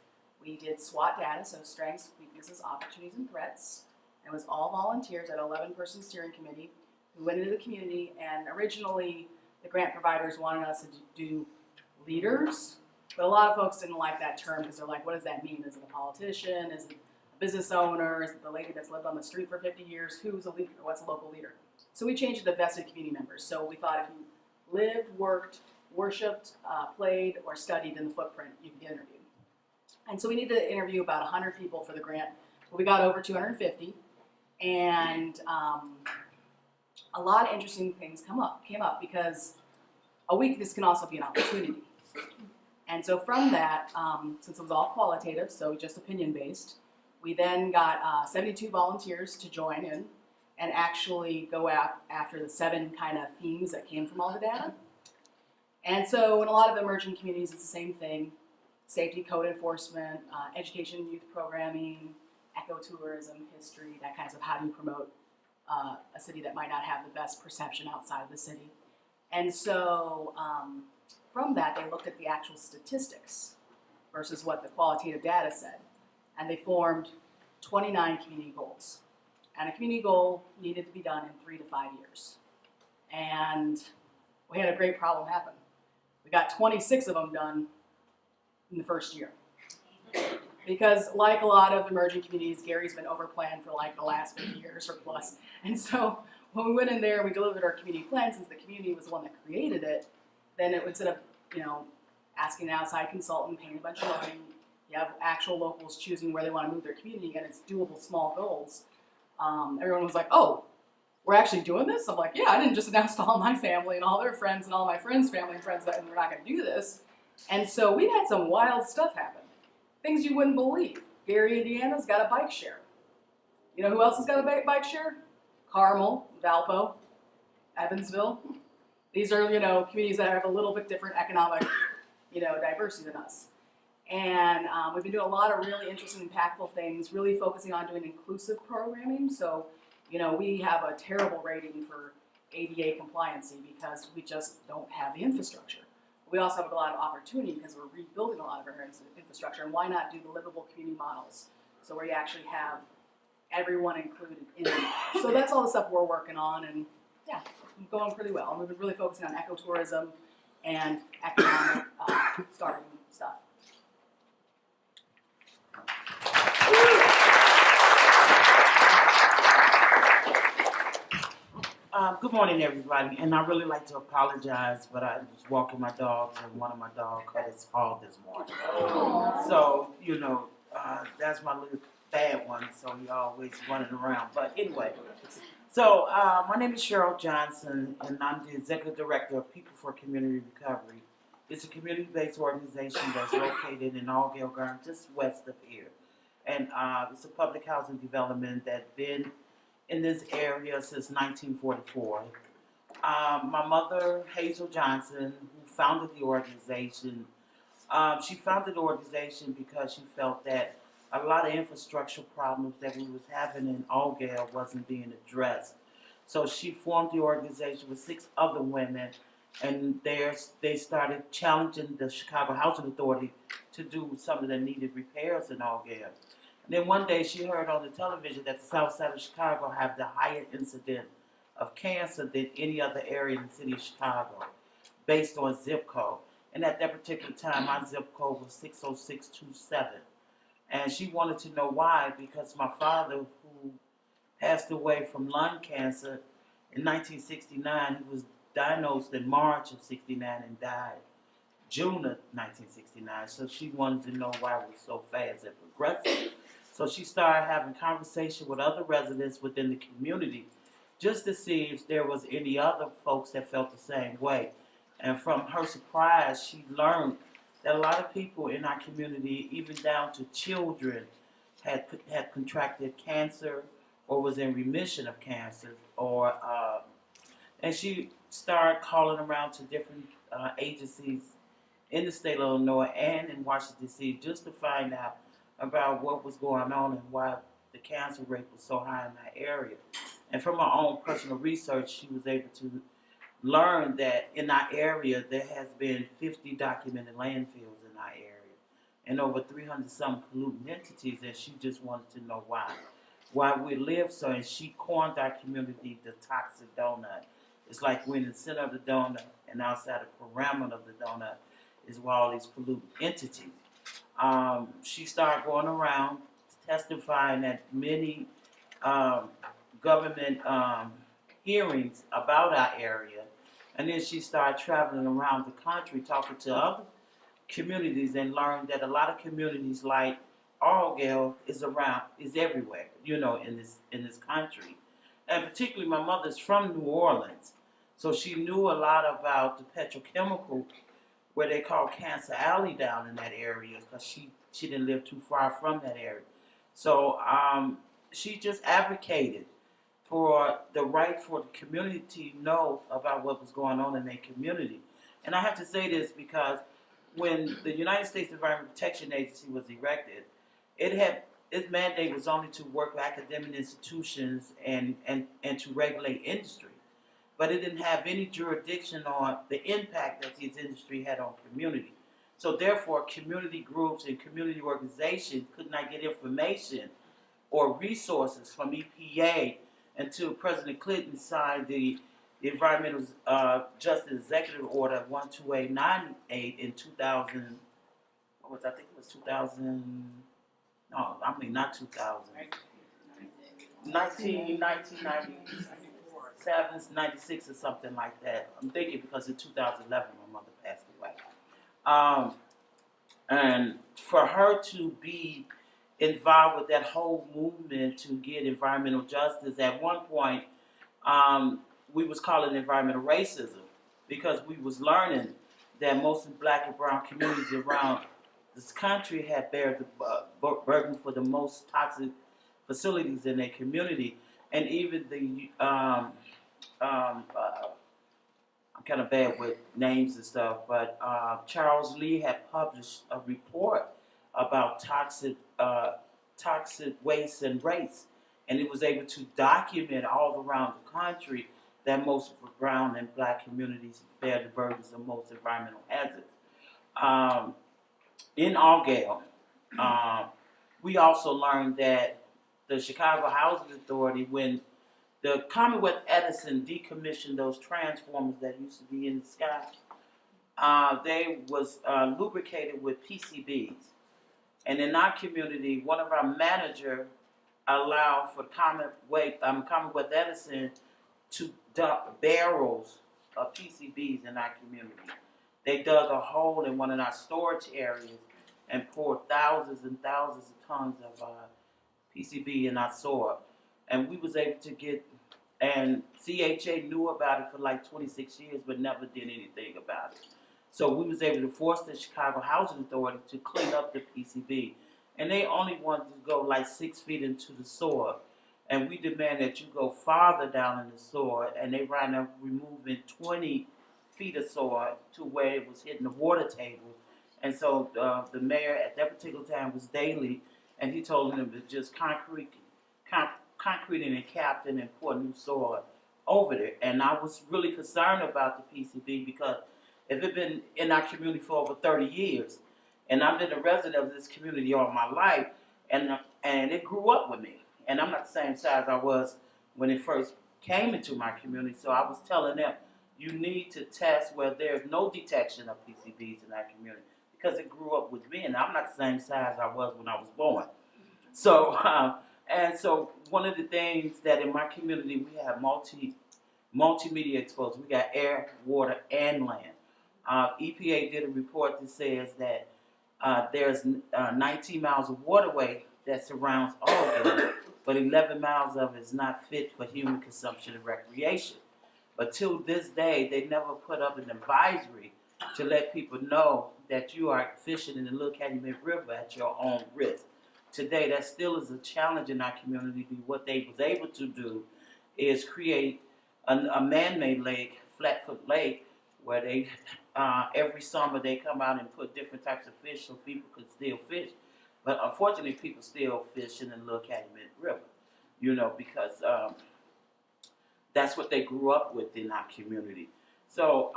we did SWOT data, so strengths, weaknesses, opportunities, and threats. It was all volunteers at an 11-person steering committee. We went into the community, and originally the grant providers wanted us to do leaders, but a lot of folks didn't like that term because they're like, what does that mean? Is it a politician? Is it a business owner? Is it the lady that's lived on the street for 50 years? Who's a leader? What's a local leader? So we changed it to vested community members. So we thought if you lived, worked, worshipped, played, or studied in the footprint, you could get interviewed. And so we needed to interview about 100 people for the grant. Well, we got over 250, and a lot of interesting things came up because a weakness can also be an opportunity. And so from that, since it was all qualitative, so just opinion-based, we then got 72 volunteers to join in and actually go out after the 7 kind of themes that came from all the data. And so in a lot of emerging communities, it's the same thing: safety, code enforcement, education, youth programming, ecotourism, history, that kind of stuff. How do you promote a city that might not have the best perception outside of the city? And so from that, they looked at the actual statistics versus what the qualitative data said. And they formed 29 community goals. And a community goal needed to be done in 3 to 5 years. And we had a great problem happen. We got 26 of them done in the first year. Because like a lot of emerging communities, Gary's been overplanned for like the last 50 years or plus. And so when we went in there and we delivered our community plan, since the community was the one that created it, then it would, instead of, asking an outside consultant, paying a bunch of money, you have actual locals choosing where they want to move their community, and it's doable small goals. Everyone was like, oh, we're actually doing this? I'm like, yeah, I didn't just announce to all my family and all their friends and all my friends' family and friends that we're not going to do this. And so we had some wild stuff happen. Things you wouldn't believe. Gary, Indiana's got a bike share. You know who else has got a bike share? Carmel, Valpo, Evansville. These are, communities that have a little bit different economic, diversity than us. And we've been doing a lot of really interesting, impactful things, really focusing on doing inclusive programming. So, we have a terrible rating for ADA compliancy because we just don't have the infrastructure. We also have a lot of opportunity because we're rebuilding a lot of our infrastructure. And why not do the livable community models? So where you actually have everyone included in it. So that's all the stuff we're working on, and yeah, it's going pretty well. And we've been really focusing on ecotourism and economic starting stuff. Good morning, everybody. And I really like to apologize, but I was walking my dogs, and one of my dogs cut his paw this morning. So, that's my little bad one, so he always running around. But anyway, so my name is Cheryl Johnson, and I'm the Executive Director of People for Community Recovery. It's a community-based organization that's located in Allgale Garden, just west of here. And it's a public housing development that's been in this area since 1944. My mother, Hazel Johnson, who founded the organization, she founded the organization because she felt that a lot of infrastructure problems that we was having in Allgale wasn't being addressed. So she formed the organization with 6 other women, and they started challenging the Chicago Housing Authority to do some of the needed repairs in Allgale. And then one day she heard on the television that the south side of Chicago have the higher incident of cancer than any other area in the city of Chicago, based on zip code. And at that particular time, my zip code was 60627. And she wanted to know why, because my father, who passed away from lung cancer in 1969, he was diagnosed in March of 69 and died June of 1969. So she wanted to know why it was so fast and progressive. So she started having conversation with other residents within the community just to see if there was any other folks that felt the same way. And from her surprise, she learned that a lot of people in our community, even down to children, had contracted cancer or was in remission of cancer. And she started calling around to different agencies in the state of Illinois and in Washington, D.C. just to find out about what was going on and why the cancer rate was so high in that area. And from her own personal research, she was able to learn that in our area there has been 50 documented landfills in our area and over 300 some pollutant entities, and she just wanted to know why. while we live. So, and she coined our community the toxic donut. It's like we're in the center of the donut, and outside the parameter of the donut is where all these pollutant entities. She started going around testifying at many um, government hearings about our area, and then she started traveling around the country talking to other communities and learned that a lot of communities like Argyle is everywhere, in this country. And particularly my mother's from New Orleans. So she knew a lot about the petrochemical where they call Cancer Alley down in that area because she didn't live too far from that area. So she just advocated for the right for the community to know about what was going on in their community. And I have to say this because when the United States Environmental Protection Agency was erected, its mandate was only to work with academic institutions and to regulate industry. But it didn't have any jurisdiction on the impact that this industry had on community. So therefore, community groups and community organizations could not get information or resources from EPA until President Clinton signed the Environmental Justice Executive Order 12898 in 2000. I think it was 2000. No, I mean not 2000. 1997, 96 or something like that. I'm thinking because in 2011 my mother passed away. And for her to be involved with that whole movement to get environmental justice, at one point we was calling it environmental racism because we was learning that most of the black and brown communities around this country had bear the burden for the most toxic facilities in their community, and even the I'm kind of bad with names and stuff, but Charles Lee had published a report about toxic waste and race, and it was able to document all around the country that most of the brown and black communities bear the burdens of most environmental hazards. In Argyle, we also learned that the Chicago Housing Authority, when the Commonwealth Edison decommissioned those transformers that used to be in the sky, they was lubricated with PCBs. And in our community, one of our managers allowed for Commonwealth Edison to dump barrels of PCBs in our community. They dug a hole in one of our storage areas and poured thousands and thousands of tons of PCB in our soil. And we was able to get, and CHA knew about it for like 26 years but never did anything about it. So we was able to force the Chicago Housing Authority to clean up the PCB. And they only wanted to go like 6 feet into the soil. And we demand that you go farther down in the soil, and they ran up removing 20 feet of soil to where it was hitting the water table. And so the mayor at that particular time was Daley, and he told them to just concrete in a captain and pour new soil over there. And I was really concerned about the PCB because if it been in our community for over 30 years, and I've been a resident of this community all my life, and it grew up with me. And I'm not the same size I was when it first came into my community. So I was telling them, you need to test where there's no detection of PCBs in our community because it grew up with me, and I'm not the same size I was when I was born. So, and so one of the things that in my community we have multimedia exposed. We got air, water, and land. EPA did a report that says that there's 19 miles of waterway that surrounds Albany, but 11 miles of it is not fit for human consumption and recreation. But till this day, they never put up an advisory to let people know that you are fishing in the Little Calumet River at your own risk. Today, that still is a challenge in our community. What they was able to do is create a man-made lake, Flatfoot Lake, where they every summer they come out and put different types of fish so people could still fish. But unfortunately, people still fish in the Little Calumet River, because that's what they grew up with in our community. So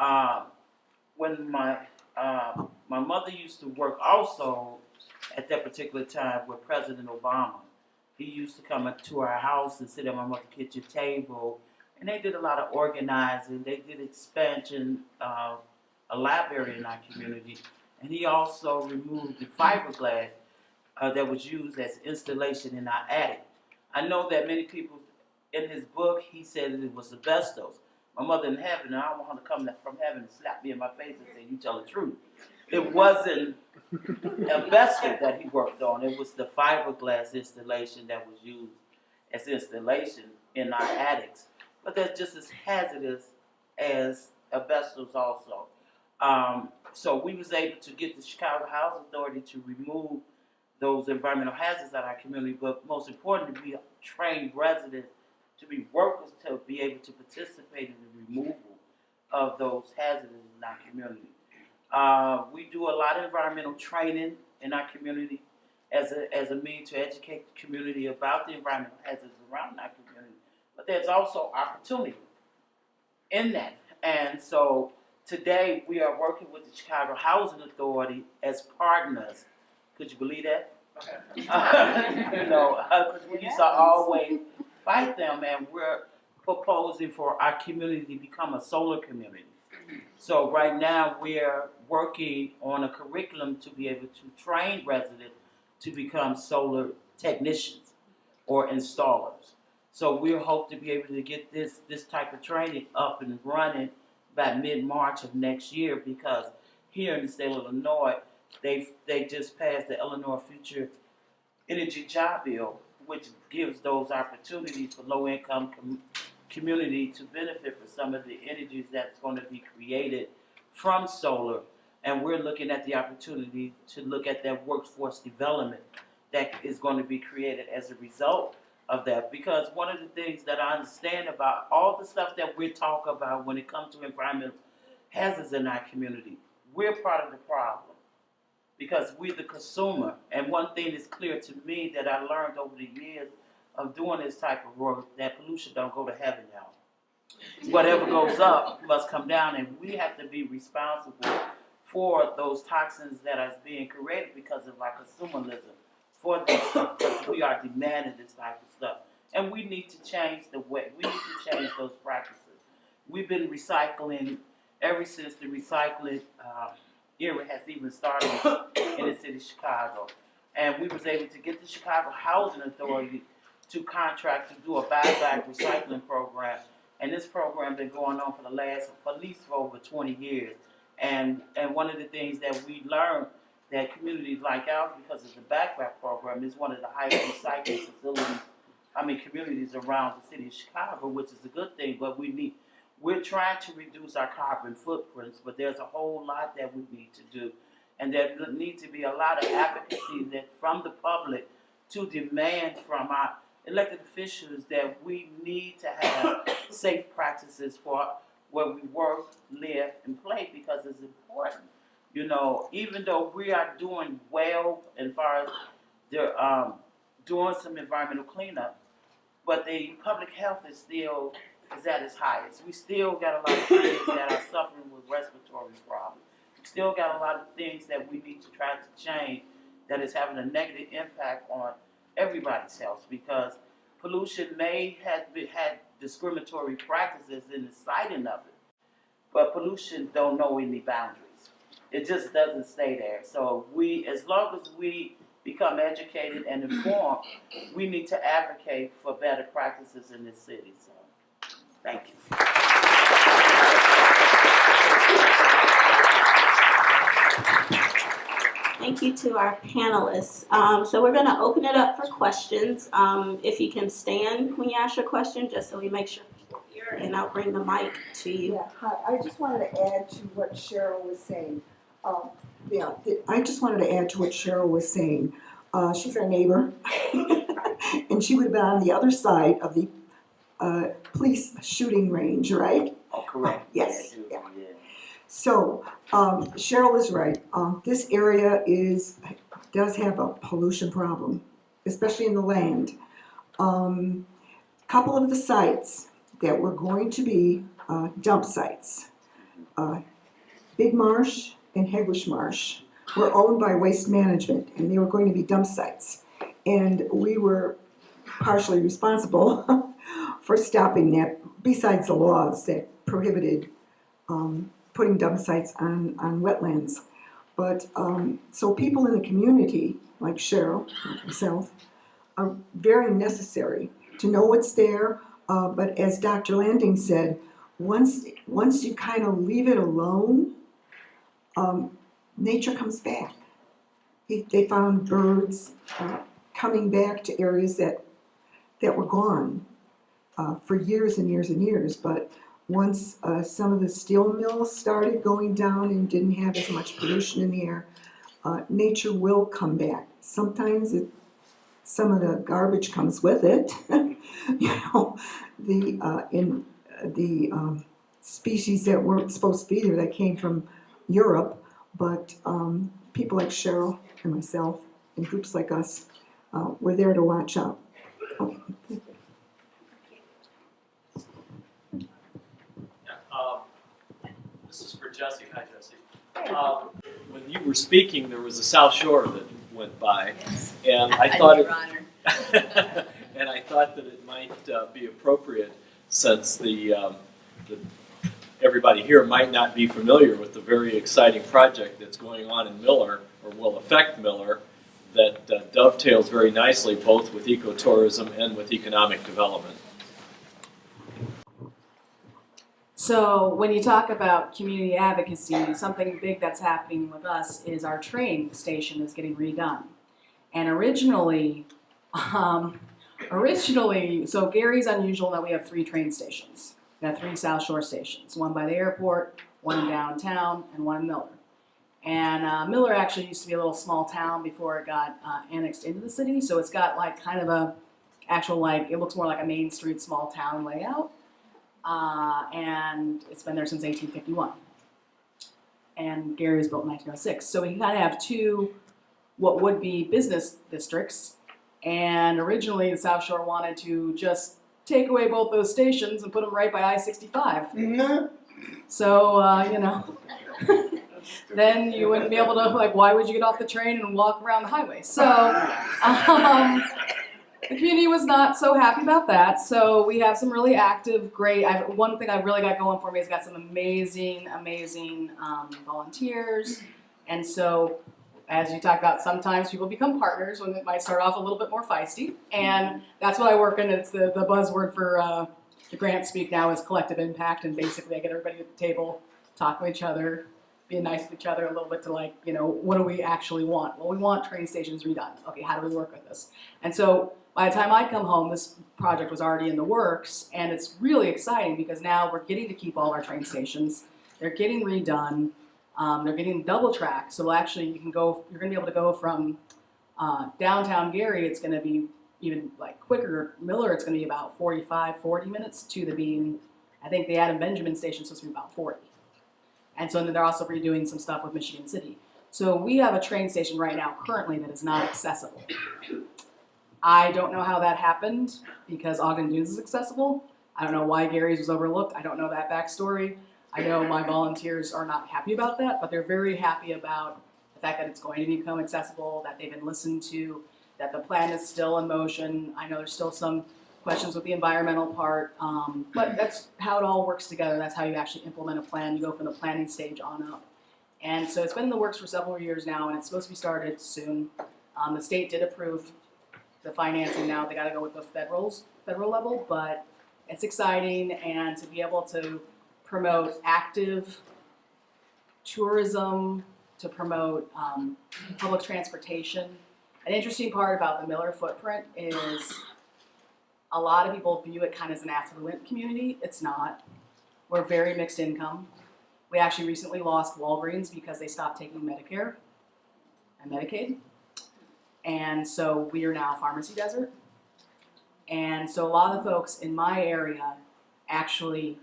when my mother used to work also at that particular time with President Obama, He used to come up to our house and sit at my mother's kitchen table, and they did a lot of organizing. They did expansion of a library in our community, and he also removed the fiberglass that was used as installation in our attic. I know that many people, in his book, he said that it was asbestos. My mother in heaven, and I don't want her to come from heaven and slap me in my face and say, "You tell the truth." It wasn't asbestos that he worked on. It was the fiberglass installation that was used as installation in our attics. But that's just as hazardous as asbestos also. So we was able to get the Chicago Housing Authority to remove those environmental hazards at our community, but most importantly, we train residents to be workers to be able to participate in the removal of those hazards in our community. We do a lot of environmental training in our community as a means to educate the community about the environmental hazards around our community. But there's also opportunity in that. And so today we are working with the Chicago Housing Authority as partners. Could you believe that? Because we used to always fight them, and we're proposing for our community to become a solar community. So right now we're working on a curriculum to be able to train residents to become solar technicians or installers. So we hope to be able to get this type of training up and running by mid-March of next year, because here in the state of Illinois, they just passed the Illinois Future Energy Job Bill, which gives those opportunities for low-income community to benefit from some of the energies that's going to be created from solar. And we're looking at the opportunity to look at that workforce development that is going to be created as a result of that. Because one of the things that I understand about all the stuff that we talk about when it comes to environmental hazards in our community, we're part of the problem, because we're the consumer. And one thing is clear to me that I learned over the years of doing this type of work, that pollution don't go to heaven, y'all. Whatever goes up must come down, and we have to be responsible for those toxins that are being created because of our consumerism for this stuff, because we are demanding this type of stuff. And we need to change the way, we need to change those practices. We've been recycling ever since the recycling era has even started in the city of Chicago. And we was able to get the Chicago Housing Authority to contract to do a buyback recycling program. And this program been going on for at least for over 20 years. And one of the things that we learned, that communities like ours, because of the buyback program, is one of the highest recycling communities around the city of Chicago, which is a good thing. But we're trying to reduce our carbon footprints, but there's a whole lot that we need to do. And there needs to be a lot of advocacy from the public to demand from our elected officials that we need to have safe practices for where we work, live, and play, because it's important. Even though we are doing well as far as doing some environmental cleanup, but the public health is at its highest. We still got a lot of kids that are suffering with respiratory problems. We still got a lot of things that we need to try to change that is having a negative impact on everybody's health, because pollution may have had discriminatory practices in the citing of it, but pollution don't know any boundaries. It just doesn't stay there. So as long as we become educated and informed, we need to advocate for better practices in this city. So, thank you. Thank you to our panelists. So we're going to open it up for questions. If you can stand when you ask your question, just so we make sure people hear, and I'll bring the mic to you. Yeah, hi. I just wanted to add to what Cheryl was saying. I just wanted to add to what Cheryl was saying. She's our neighbor, and she would have been on the other side of the police shooting range, right? Oh, correct. Yes. Yeah. So Cheryl is right. This area does have a pollution problem, especially in the land. Couple of the sites that were going to be dump sites, Big Marsh and Heglish Marsh, were owned by Waste Management, and they were going to be dump sites. And we were partially responsible for stopping that, besides the laws that prohibited putting dump sites on wetlands. But, so people in the community, like Cheryl, like myself, are very necessary to know what's there. But as Dr. Landing said, once you kind of leave it alone, nature comes back. They found birds coming back to areas that were gone for years and years and years. But once some of the steel mills started going down and didn't have as much pollution in the air, nature will come back. Sometimes some of the garbage comes with it. The species that weren't supposed to be there that came from Europe, but people like Cheryl and myself and groups like us were there to watch out. Okay. This is for Jesse. Hi, Jesse. When you were speaking, there was a South Shore that went by, and I thought and I thought that it might be appropriate, since everybody here might not be familiar with the very exciting project that's going on in Miller, or will affect Miller, that dovetails very nicely both with ecotourism and with economic development. So when you talk about community advocacy, something big that's happening with us is our train station is getting redone. And originally, so Gary's unusual that we have 3 train stations. We have 3 South Shore stations, one by the airport, one in downtown, and one in Miller. And Miller actually used to be a little small town before it got annexed into the city, so it's got like kind of a actual, like, it looks more like a Main Street small town layout. And it's been there since 1851. And Gary was built in 1906. So we kind of have 2 what would be business districts. And originally the South Shore wanted to just take away both those stations and put them right by I-65. Mm-hmm. So, then you wouldn't be able to, like, why would you get off the train and walk around the highway? So, the community was not so happy about that, so we have some really active, great, one thing I've really got going for me is got some amazing volunteers, and so as you talk about, sometimes people become partners when it might start off a little bit more feisty, and that's what I work in. It's the buzzword for the grant speak now is collective impact, and basically I get everybody at the table, talk with each other, being nice to each other a little bit to, like, what do we actually want? Well, we want train stations redone. Okay, how do we work with this? And so by the time I come home, this project was already in the works, and it's really exciting because now we're getting to keep all our train stations. They're getting redone. They're getting double track, so actually you're going to be able to go from downtown Gary, it's going to be even like quicker. Miller, it's going to be about 40 minutes to the Bean. I think the Adam Benjamin station is supposed to be about 40. And so then they're also redoing some stuff with Michigan City. So we have a train station right now currently that is not accessible. I don't know how that happened because Ogden Dunes is accessible. I don't know why Gary's was overlooked. I don't know that backstory. I know my volunteers are not happy about that, but they're very happy about the fact that it's going to become accessible, that they've been listened to, that the plan is still in motion. I know there's still some questions with the environmental part, but that's how it all works together. That's how you actually implement a plan. You go from the planning stage on up. And so it's been in the works for several years now, and it's supposed to be started soon. The state did approve the financing now. They got to go with the federal level, but it's exciting, and to be able to promote active tourism, to promote public transportation. An interesting part about the Miller footprint is a lot of people view it kind of as an affluent community. It's not. We're very mixed income. We actually recently lost Walgreens because they stopped taking Medicare and Medicaid. And so we are now a pharmacy desert. And so a lot of the folks in my area actually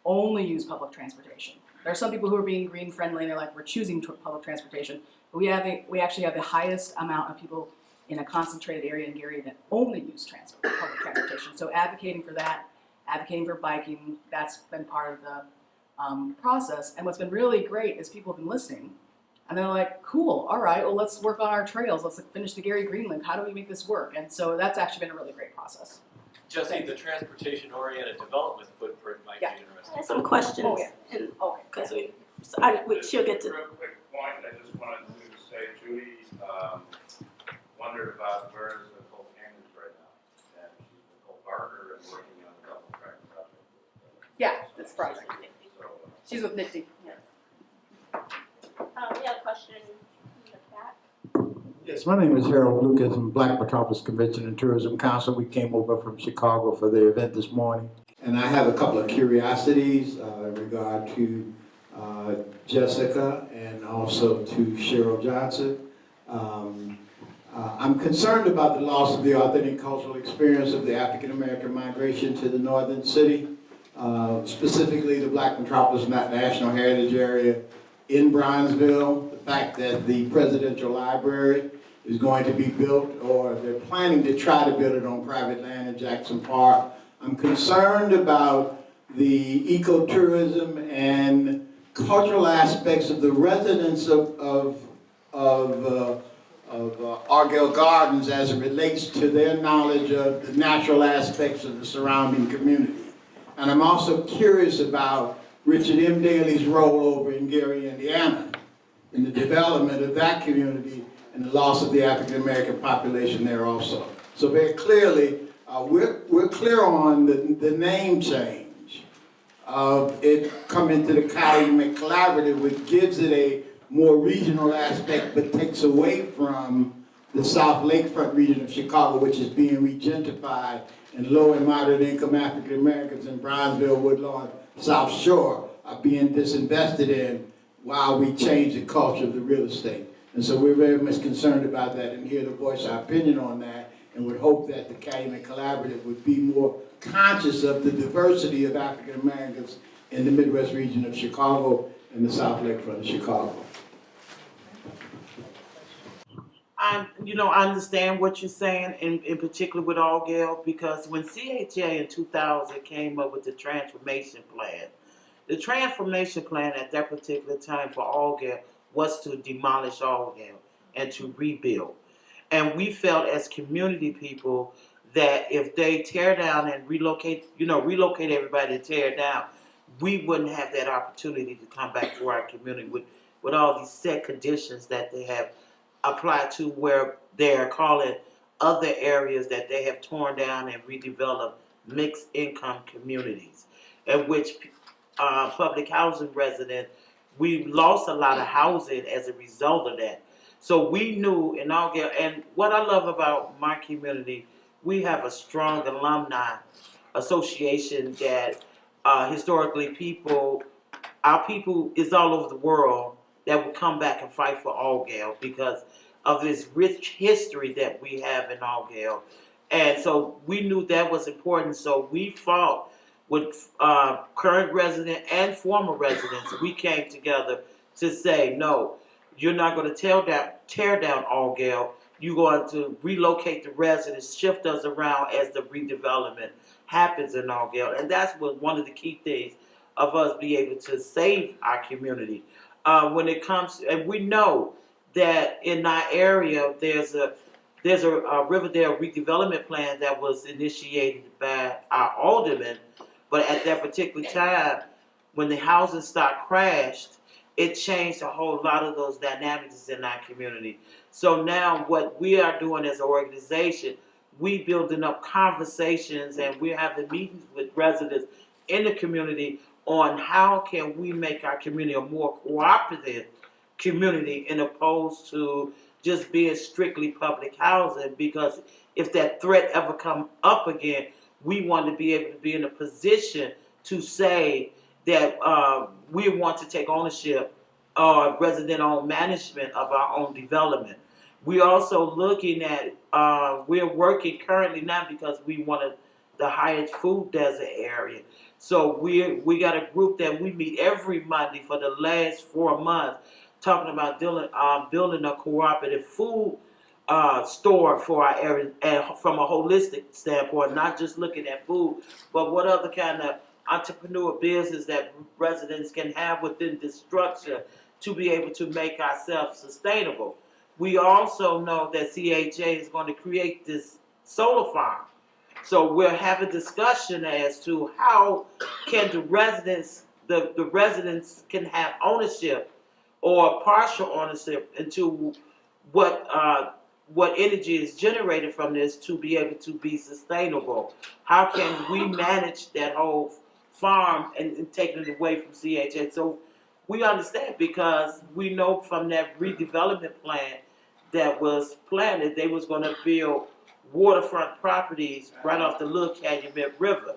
only use public transportation. There are some people who are being green friendly and they're like, we're choosing public transportation. But we actually have the highest amount of people in a concentrated area in Gary that only use public transportation. So advocating for that, advocating for biking, that's been part of the process. And what's been really great is people have been listening. And they're like, cool, all right, well, let's work on our trails. Let's finish the Gary Green link. How do we make this work? And so that's actually been a really great process. Jesse, the transportation-oriented development footprint might Yeah. be interesting. I have some questions. Oh, yeah. Okay. Because she'll get to. Real quick point, I just wanted to say, Judy, wondered about where is Nicole Cambridge right now? And she's Nicole Barker and working on a double track project. Yeah, that's project. So, She's with Nifty. Yeah. We have a question in the back. Yes, my name is Harold Lucas from Black Metropolis Convention and Tourism Council. We came over from Chicago for the event this morning. And I have a couple of curiosities in regard to Jessica and also to Cheryl Johnson. I'm concerned about the loss of the authentic cultural experience of the African American migration to the northern city, specifically the Black Metropolis National Heritage Area in Bronzeville. The fact that the presidential library is going to be built, or they're planning to try to build it on private land in Jackson Park. I'm concerned about the ecotourism and cultural aspects of the residents of Argyle Gardens as it relates to their knowledge of the natural aspects of the surrounding community. And I'm also curious about Richard M. Daley's role over in Gary, Indiana, in the development of that community and the loss of the African American population there also. So very clearly, we're clear on the name change of it coming to the Calumet Collaborative, which gives it a more regional aspect, but takes away from the South Lakefront region of Chicago, which is being regentrified, and low and moderate income African Americans in Bronzeville, Woodlawn, South Shore are being disinvested in while we change the culture of the real estate. And so we're very much concerned about that and here to voice our opinion on that, and would hope that the Calumet Collaborative would be more conscious of the diversity of African Americans in the Midwest region of Chicago and the South Lakefront of Chicago. I understand what you're saying, in particular with Argyle, because when CHA in 2000 came up with the transformation plan at that particular time for Argyle was to demolish Argyle and to rebuild. And we felt as community people that if they tear down and relocate everybody and tear down, we wouldn't have that opportunity to come back to our community with all these set conditions that they have applied to where they're calling other areas that they have torn down and redeveloped mixed income communities, in which public housing residents, we lost a lot of housing as a result of that. So we knew in Argyle, and what I love about my community, we have a strong alumni association that historically our people is all over the world that will come back and fight for Argyle because of this rich history that we have in Argyle. And so we knew that was important, so we fought with current residents and former residents. We came together to say, no, you're not going to tear down Argyle. You're going to relocate the residents, shift us around as the redevelopment happens in Argyle. And that's what one of the key things of us be able to save our community. When it comes, and we know that in our area, there's a Riverdale redevelopment plan that was initiated by our aldermen, but at that particular time, when the housing stock crashed, it changed a whole lot of those dynamics in our community. So now what we are doing as an organization, we building up conversations and we're having meetings with residents in the community on how can we make our community a more cooperative community in opposed to just being strictly public housing, because if that threat ever come up again, we want to be able to be in a position to say that we want to take ownership or resident-owned management of our own development. We're also looking at, we're working currently now because we wanted the highest food desert area. So we got a group that we meet every Monday for the last 4 months, talking about building a cooperative food store for our area, and from a holistic standpoint, not just looking at food, but what other kind of entrepreneur business that residents can have within this structure to be able to make ourselves sustainable. We also know that CHA is going to create this solar farm. So we'll have a discussion as to how can the residents can have ownership or partial ownership into what energy is generated from this to be able to be sustainable. How can we manage that whole farm and taking it away from CHA? So we understand, because we know from that redevelopment plan that was planted, they was going to build waterfront properties right off the little Calumet River,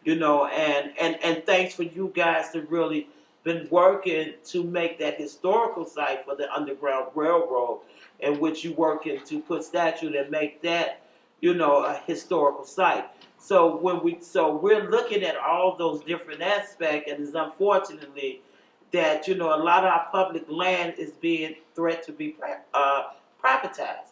and thanks for you guys to really been working to make that historical site for the Underground Railroad, in which you working to put statute and make that, a historical site. So we're looking at all those different aspects, and it's unfortunately that, a lot of our public land is being threatened to be privatized.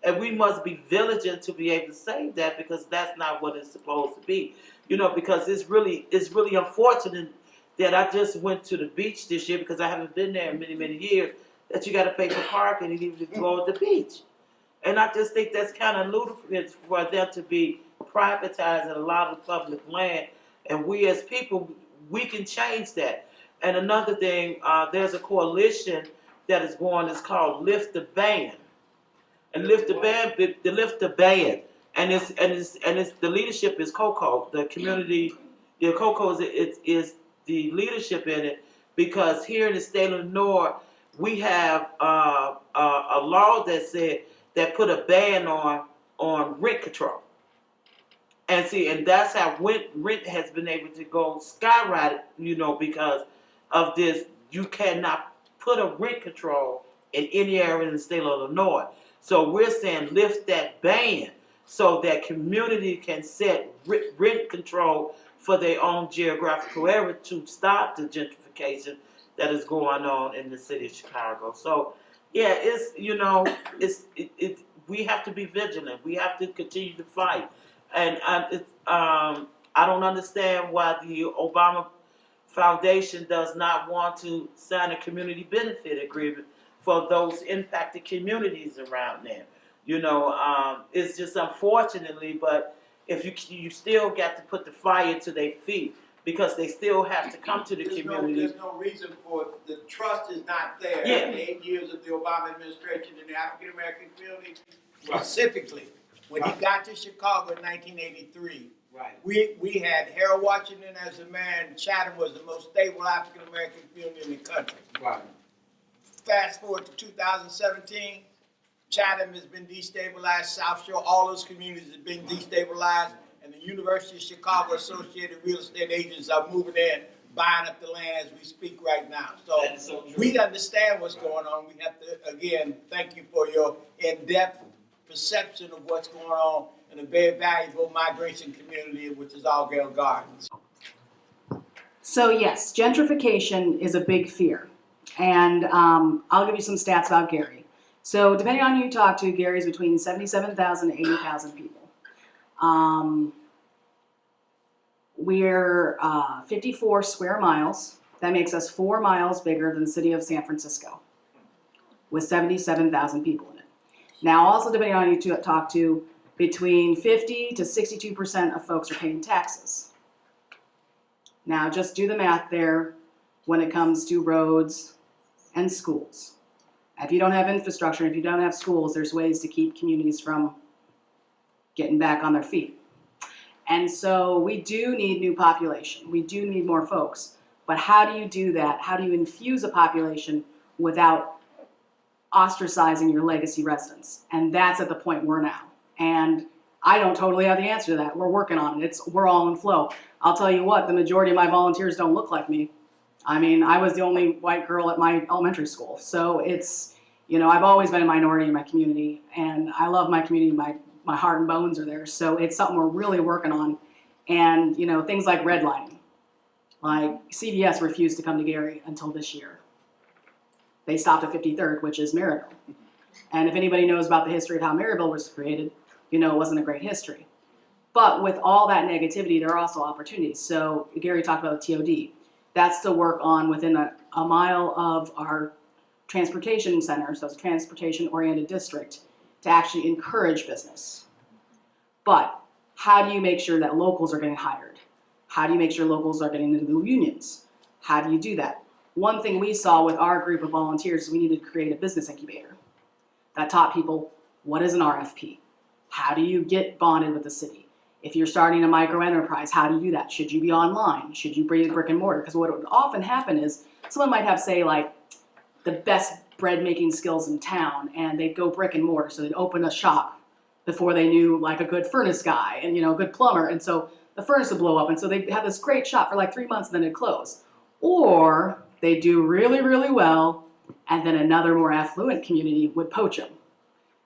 And we must be vigilant to be able to save that, because that's not what it's supposed to be. Because it's really unfortunate that I just went to the beach this year, because I haven't been there in many, many years, that you got to pay for parking and even to go to the beach. And I just think that's kind of ludicrous for them to be privatizing a lot of public land. And we as people, we can change that. And another thing, there's a coalition that is going, it's called Lift the Ban. And Lift the Ban, and it's the leadership is Coco, the community, Coco is the leadership in it, because here in the state of Illinois, we have a law that put a ban on rent control. And that's how rent has been able to go skyrocket, because of this. You cannot put a rent control in any area in the state of Illinois. So we're saying lift that ban so that community can set rent control for their own geographical area to stop the gentrification that is going on in the city of Chicago. So yeah, we have to be vigilant. We have to continue to fight. And I don't understand why the Obama Foundation does not want to sign a community benefit agreement for those impacted communities around there. It's just unfortunately, but if you still got to put the fire to their feet, because they still have to come to the community. There's no reason for it. The trust is not there. Yeah. In the 8 years of the Obama administration in the African American community, specifically, when he got to Chicago in 1983, Right. we had Harold Washington as the mayor, and Chatham was the most stable African American community in the country. Right. Fast forward to 2017, Chatham has been destabilized, South Shore, all those communities have been destabilized, and the University of Chicago Associated Real Estate Agents are moving in, buying up the land as we speak right now. So, That is so true. we understand what's going on. We have to, again, thank you for your in-depth perception of what's going on in a very valuable migration community, which is Algale Gardens. So yes, gentrification is a big fear. And I'll give you some stats about Gary. So depending on who you talk to, Gary's between 77,000 and 80,000 people. We're 54 square miles. That makes us 4 miles bigger than the city of San Francisco, with 77,000 people in it. Now, also depending on who you talk to, between 50 to 62% of folks are paying taxes. Now, just do the math there when it comes to roads and schools. If you don't have infrastructure, if you don't have schools, there's ways to keep communities from getting back on their feet. And so we do need new population. We do need more folks. But how do you do that? How do you infuse a population without ostracizing your legacy residents? And that's at the point we're now. And I don't totally have the answer to that. We're working on it. We're all in flow. I'll tell you what, the majority of my volunteers don't look like me. I mean, I was the only white girl at my elementary school. So it's, I've always been a minority in my community, and I love my community. My heart and bones are there. So it's something we're really working on. And, things like redlining. Like CVS refused to come to Gary until this year. They stopped at 53rd, which is Maryville. And if anybody knows about the history of how Maryville was created, it wasn't a great history. But with all that negativity, there are also opportunities. So Gary talked about the TOD. That's to work on within a mile of our transportation center, so it's a transportation-oriented district, to actually encourage business. But how do you make sure that locals are getting hired? How do you make sure locals are getting into the unions? How do you do that? One thing we saw with our group of volunteers is we needed to create a business incubator that taught people what is an RFP? How do you get bonded with the city? If you're starting a micro enterprise, how do you do that? Should you be online? Should you bring brick and mortar? Because what would often happen is someone might have, say, like the best bread making skills in town, and they'd go brick and mortar. So they'd open a shop before they knew like a good furnace guy and a good plumber. And so the furnace would blow up. And so they'd have this great shop for like 3 months and then it'd close. Or they do really, really well, and then another more affluent community would poach them.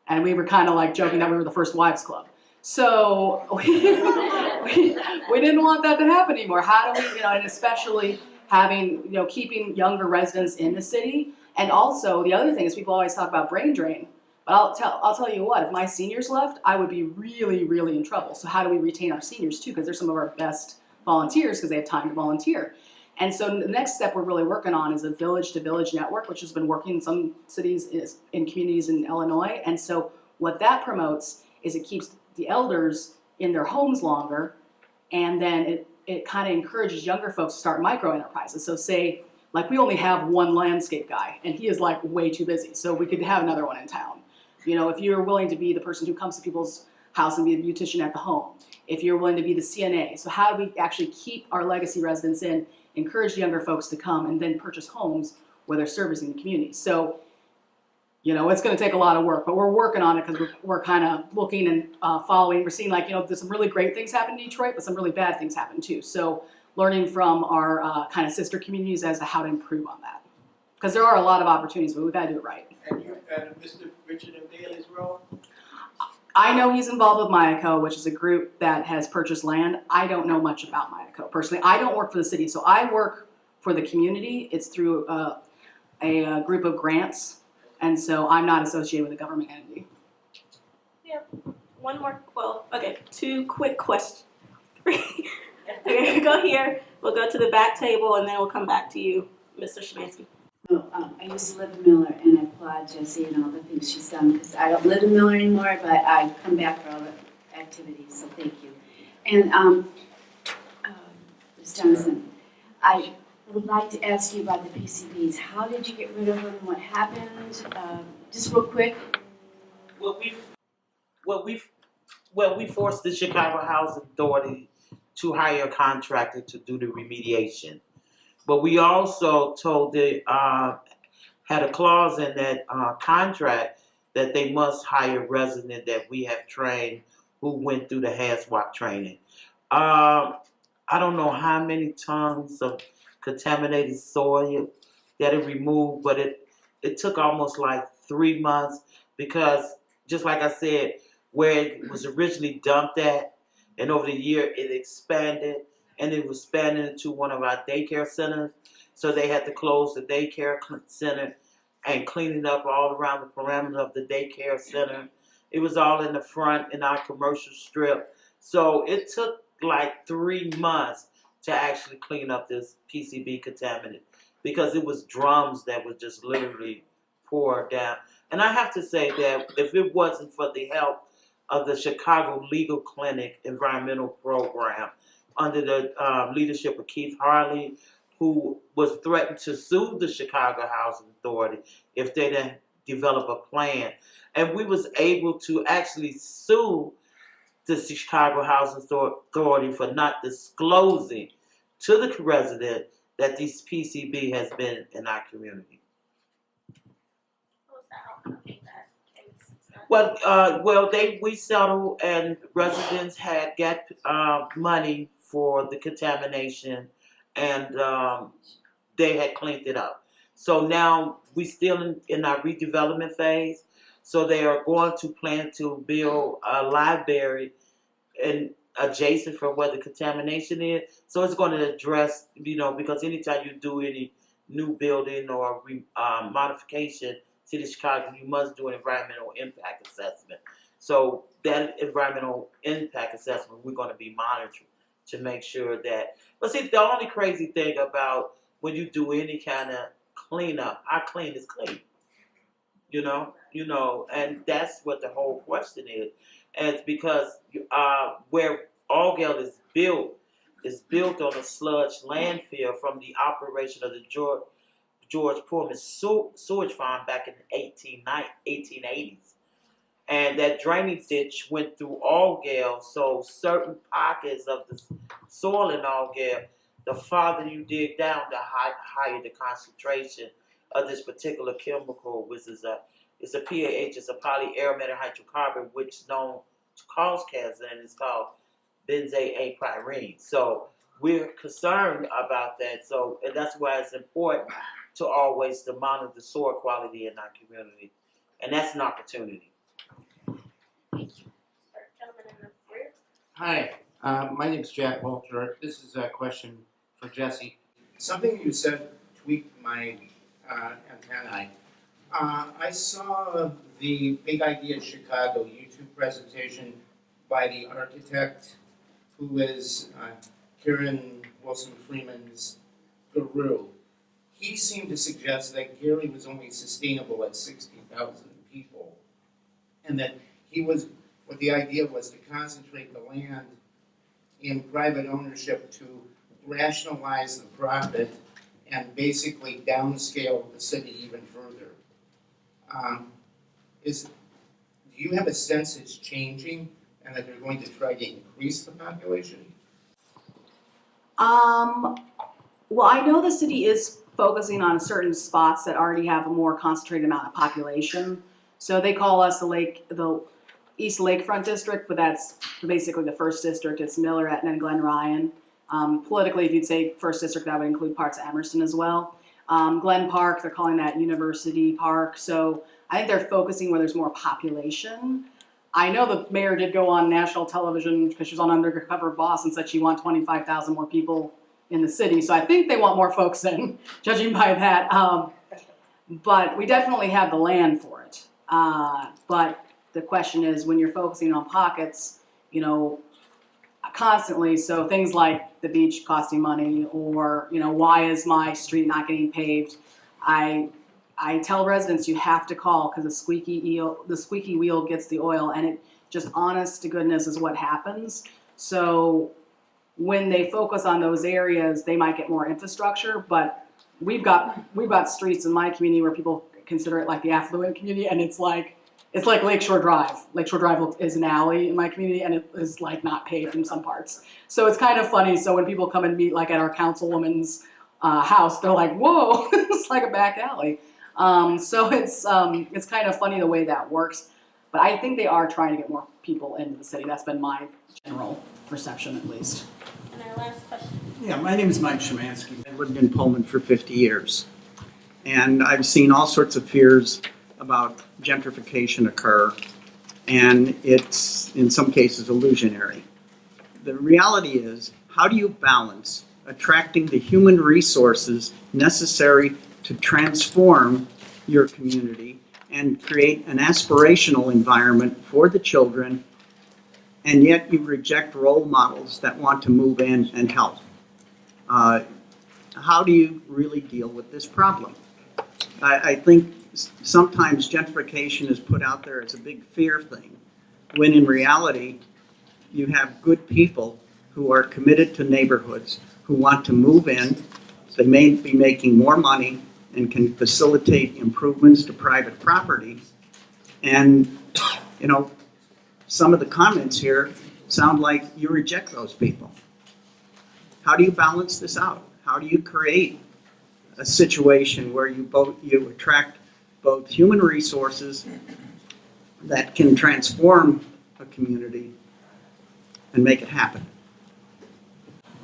And we were kind of like joking that we were the first wives club. So we didn't want that to happen anymore. How do we, and especially having, keeping younger residents in the city. And also the other thing is people always talk about brain drain. But I'll tell you what, if my seniors left, I would be really, really in trouble. So how do we retain our seniors too? Because they're some of our best volunteers because they have time to volunteer. And so the next step we're really working on is a village-to-village network, which has been working in some cities in communities in Illinois. And so what that promotes is it keeps the elders in their homes longer, and then it kind of encourages younger folks to start micro enterprises. So say, like we only have one landscape guy, and he is like way too busy, so we could have another one in town. If you're willing to be the person who comes to people's house and be the beautician at the home, if you're willing to be the CNA. So how do we actually keep our legacy residents in, encourage younger folks to come and then purchase homes where they're servicing the community? So, it's going to take a lot of work, but we're working on it because we're kind of looking and following. We're seeing there's some really great things happen in Detroit, but some really bad things happen too. So learning from our kind of sister communities as to how to improve on that. Because there are a lot of opportunities, but we've got to do it right. And Mr. Richard M. Daley's role? I know he's involved with Mayaco, which is a group that has purchased land. I don't know much about Mayaco personally. I don't work for the city, so I work for the community. It's through a group of grants, and so I'm not associated with a government entity. Yeah. One more. Well, okay. 2 quick questions. Okay, go here. We'll go to the back table, and then we'll come back to you, Mr. Shemansky. I used to live in Miller, and I applaud Jessie and all the things she's done, because I don't live in Miller anymore, but I come back for all the activities, so thank you. And Ms. Johnson, I would like to ask you about the PCBs. How did you get rid of them? What happened? Just real quick. We forced the Chicago Housing Authority to hire a contractor to do the remediation. But we also told had a clause in that contract that they must hire a resident that we have trained who went through the HAZWAP training. I don't know how many tons of contaminated soil that it removed, but it took almost like 3 months because, just like I said, where it was originally dumped at, and over the year it expanded, and it was expanded into one of our daycare centers. So they had to close the daycare center and clean it up all around the perimeter of the daycare center. It was all in the front in our commercial strip. So it took like 3 months to actually clean up this PCB contaminant because it was drums that was just literally poured down. And I have to say that if it wasn't for the help of the Chicago Legal Clinic Environmental Program under the leadership of Keith Harley, who was threatened to sue the Chicago Housing Authority if they didn't develop a plan. And we was able to actually sue the Chicago Housing Authority for not disclosing to the resident that these PCB has been in our community. Well, we settled, and residents had got money for the contamination, and they had cleaned it up. So now we still in our redevelopment phase. So they are going to plan to build a library and adjacent from where the contamination is. So it's going to address, because anytime you do any new building or modification, City of Chicago, you must do an environmental impact assessment. So that environmental impact assessment, we're going to be monitoring to make sure that. But see, the only crazy thing about when you do any kind of cleanup, our clean is clean. and that's what the whole question is. And it's because where Allgeld is built on a sludge landfill from the operation of the George Pullman sewage farm back in the 1880s. And that drainage ditch went through Allgeld, so certain pockets of the soil in Allgeld, the farther you dig down, the higher the concentration of this particular chemical, which is it's a PAH, it's a polyaromatic hydrocarbon, which is known to cause cancer, and it's called benzene. So we're concerned about that. So, and that's why it's important to always to monitor the soil quality in our community, and that's an opportunity. Hi, my name's Jack Walter. This is a question for Jesse. Something you said tweaked my antennae. I saw the Big Idea Chicago YouTube presentation by the architect who is Kieran Wilson Freeman's guru. He seemed to suggest that Gary was only sustainable at 60,000 people, and that what the idea was to concentrate the land in private ownership to rationalize the profit and basically downscale the city even further. Do you have a sense it's changing and that they're going to try to increase the population? Well, I know the city is focusing on certain spots that already have a more concentrated amount of population. So they call us the East Lakefront District, but that's basically the first district. It's Miller, Etna, and Glen Ryan. Politically, if you'd say first district, that would include parts of Emerson as well. Glen Park, they're calling that University Park. So I think they're focusing where there's more population. I know the mayor did go on national television because she was on Undercover Boss and said she wants 25,000 more people in the city. So I think they want more folks in, judging by that. But we definitely have the land for it. But the question is, when you're focusing on pockets, constantly, so things like the beach costing money, or why is my street not getting paved? I tell residents you have to call because the squeaky wheel gets the oil, and it just, honest to goodness, is what happens. So when they focus on those areas, they might get more infrastructure, but we've got streets in my community where people consider it like the affluent community, and it's like Lakeshore Drive. Lakeshore Drive is an alley in my community, and it is like not paved in some parts. So it's kind of funny. So when people come and meet like at our councilwoman's house, they're like, "Whoa, it's like a back alley." So it's kind of funny the way that works. But I think they are trying to get more people into the city. That's been my general perception, at least. And our last question. Yeah, my name is Mike Szymanski. I've lived in Pullman for 50 years. And I've seen all sorts of fears about gentrification occur. And it's, in some cases, illusionary. The reality is, how do you balance attracting the human resources necessary to transform your community and create an aspirational environment for the children, and yet you reject role models that want to move in and help? How do you really deal with this problem? I think sometimes gentrification is put out there as a big fear thing, when in reality you have good people who are committed to neighborhoods, who want to move in. They may be making more money and can facilitate improvements to private property. And, some of the comments here sound like you reject those people. How do you balance this out? How do you create a situation where you attract both human resources that can transform a community and make it happen?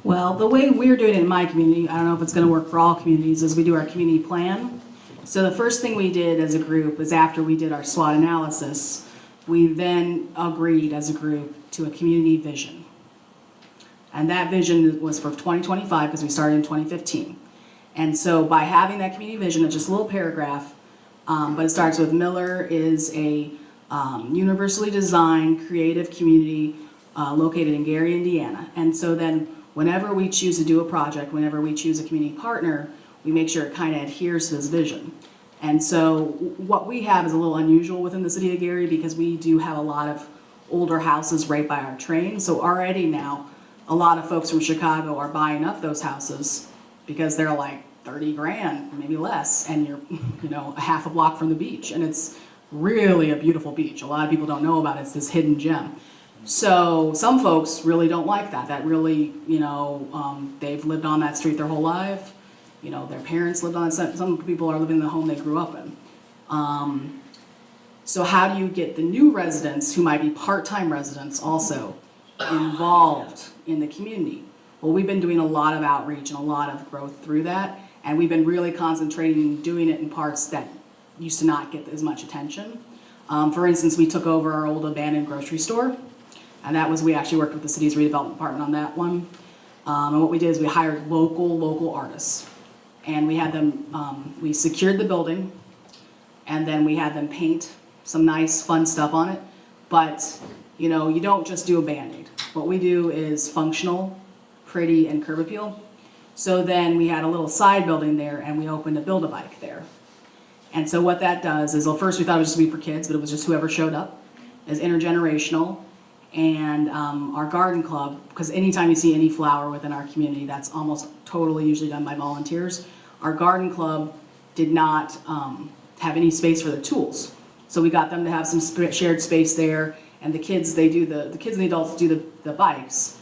Well, the way we're doing it in my community, I don't know if it's going to work for all communities, is we do our community plan. So the first thing we did as a group is, after we did our SWOT analysis, we then agreed as a group to a community vision. And that vision was for 2025 because we started in 2015. And so by having that community vision, it's just a little paragraph, but it starts with: Miller is a universally designed creative community located in Gary, Indiana. And so then whenever we choose to do a project, whenever we choose a community partner, we make sure it kind of adheres to this vision. And so what we have is a little unusual within the city of Gary because we do have a lot of older houses right by our train. So already now, a lot of folks from Chicago are buying up those houses because they're like 30 grand, maybe less, and you're, a half a block from the beach. And it's really a beautiful beach. A lot of people don't know about it. It's this hidden gem. So some folks really don't like that. That really, they've lived on that street their whole life. Their parents lived on it. Some people are living in the home they grew up in. So how do you get the new residents, who might be part-time residents also, involved in the community? Well, we've been doing a lot of outreach and a lot of growth through that, and we've been really concentrating and doing it in parts that used to not get as much attention. For instance, we took over our old abandoned grocery store, and we actually worked with the city's redevelopment department on that one. And what we did is we hired local artists, and we had them, we secured the building, and then we had them paint some nice fun stuff on it. But you don't just do a Band-Aid. What we do is functional, pretty, and curb appeal. So then we had a little side building there, and we opened a Build-A-Bike there. And so what that does is, well, first we thought it was just be for kids, but it was just whoever showed up. It's intergenerational. And our garden club, because anytime you see any flower within our community, that's almost totally usually done by volunteers. Our garden club did not have any space for the tools. So we got them to have some shared space there, and the kids, the kids and the adults do the bikes.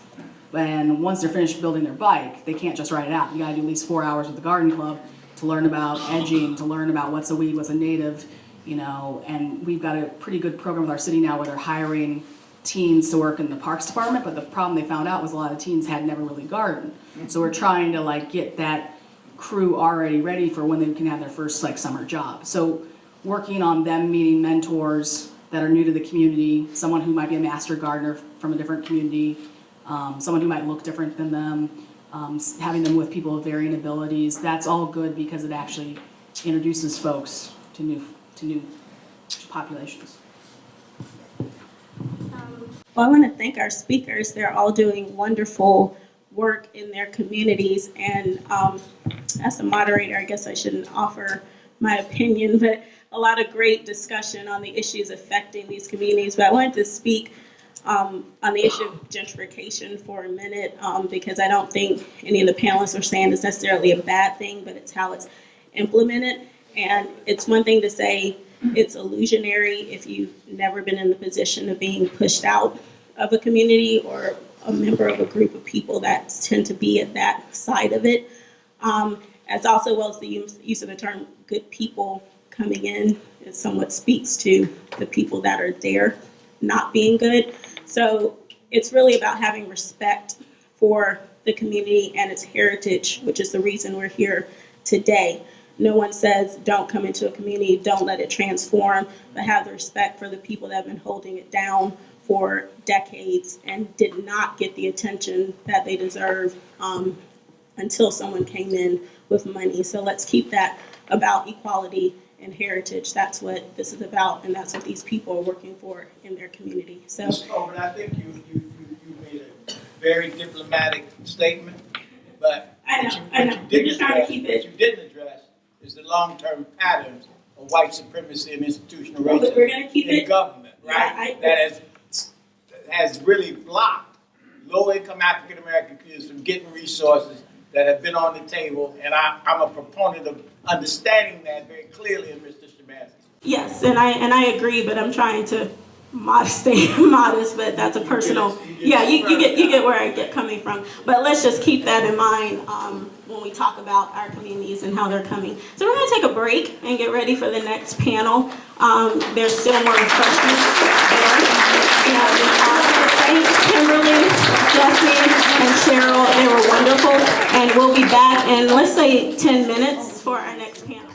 And once they're finished building their bike, they can't just ride it out. You gotta do at least 4 hours with the garden club to learn about edging, to learn about what's a weed, what's a native, and we've got a pretty good program with our city now where they're hiring teens to work in the parks department, but the problem they found out was a lot of teens had never really gardened. So we're trying to get that crew already ready for when they can have their first summer job. So working on them meeting mentors that are new to the community, someone who might be a master gardener from a different community, someone who might look different than them, having them with people with varying abilities, that's all good because it actually introduces folks to new populations. Well, I want to thank our speakers. They're all doing wonderful work in their communities. And as a moderator, I guess I shouldn't offer my opinion, but a lot of great discussion on the issues affecting these communities. But I wanted to speak on the issue of gentrification for a minute, because I don't think any of the panelists are saying it's necessarily a bad thing, but it's how it's implemented. And it's one thing to say it's illusionary if you've never been in the position of being pushed out of a community or a member of a group of people that tend to be at that side of it. As also well as the use of the term good people coming in, it somewhat speaks to the people that are there not being good. So it's really about having respect for the community and its heritage, which is the reason we're here today. No one says don't come into a community, don't let it transform, but have the respect for the people that have been holding it down for decades and did not get the attention that they deserve until someone came in with money. So let's keep that about equality and heritage. That's what this is about, and that's what these people are working for in their community. So, Ms. Coleman, I think you made a very diplomatic statement, but I know. What you didn't address is the long-term patterns of white supremacy and institutional racism but we're gonna keep in government, right? That has really blocked low-income African-American kids from getting resources that have been on the table, and I'm a proponent of understanding that very clearly in Mr. Shabazz. yes, and I agree, but I'm trying to stay modest, but that's a personal. You get where I get coming from. But let's just keep that in mind when we talk about our communities and how they're coming. So we're going to take a break and get ready for the next panel. There's still more refreshments there. Thanks, Kimberly, Jesse, and Cheryl. They were wonderful. And we'll be back in, let's say, 10 minutes for our next panel.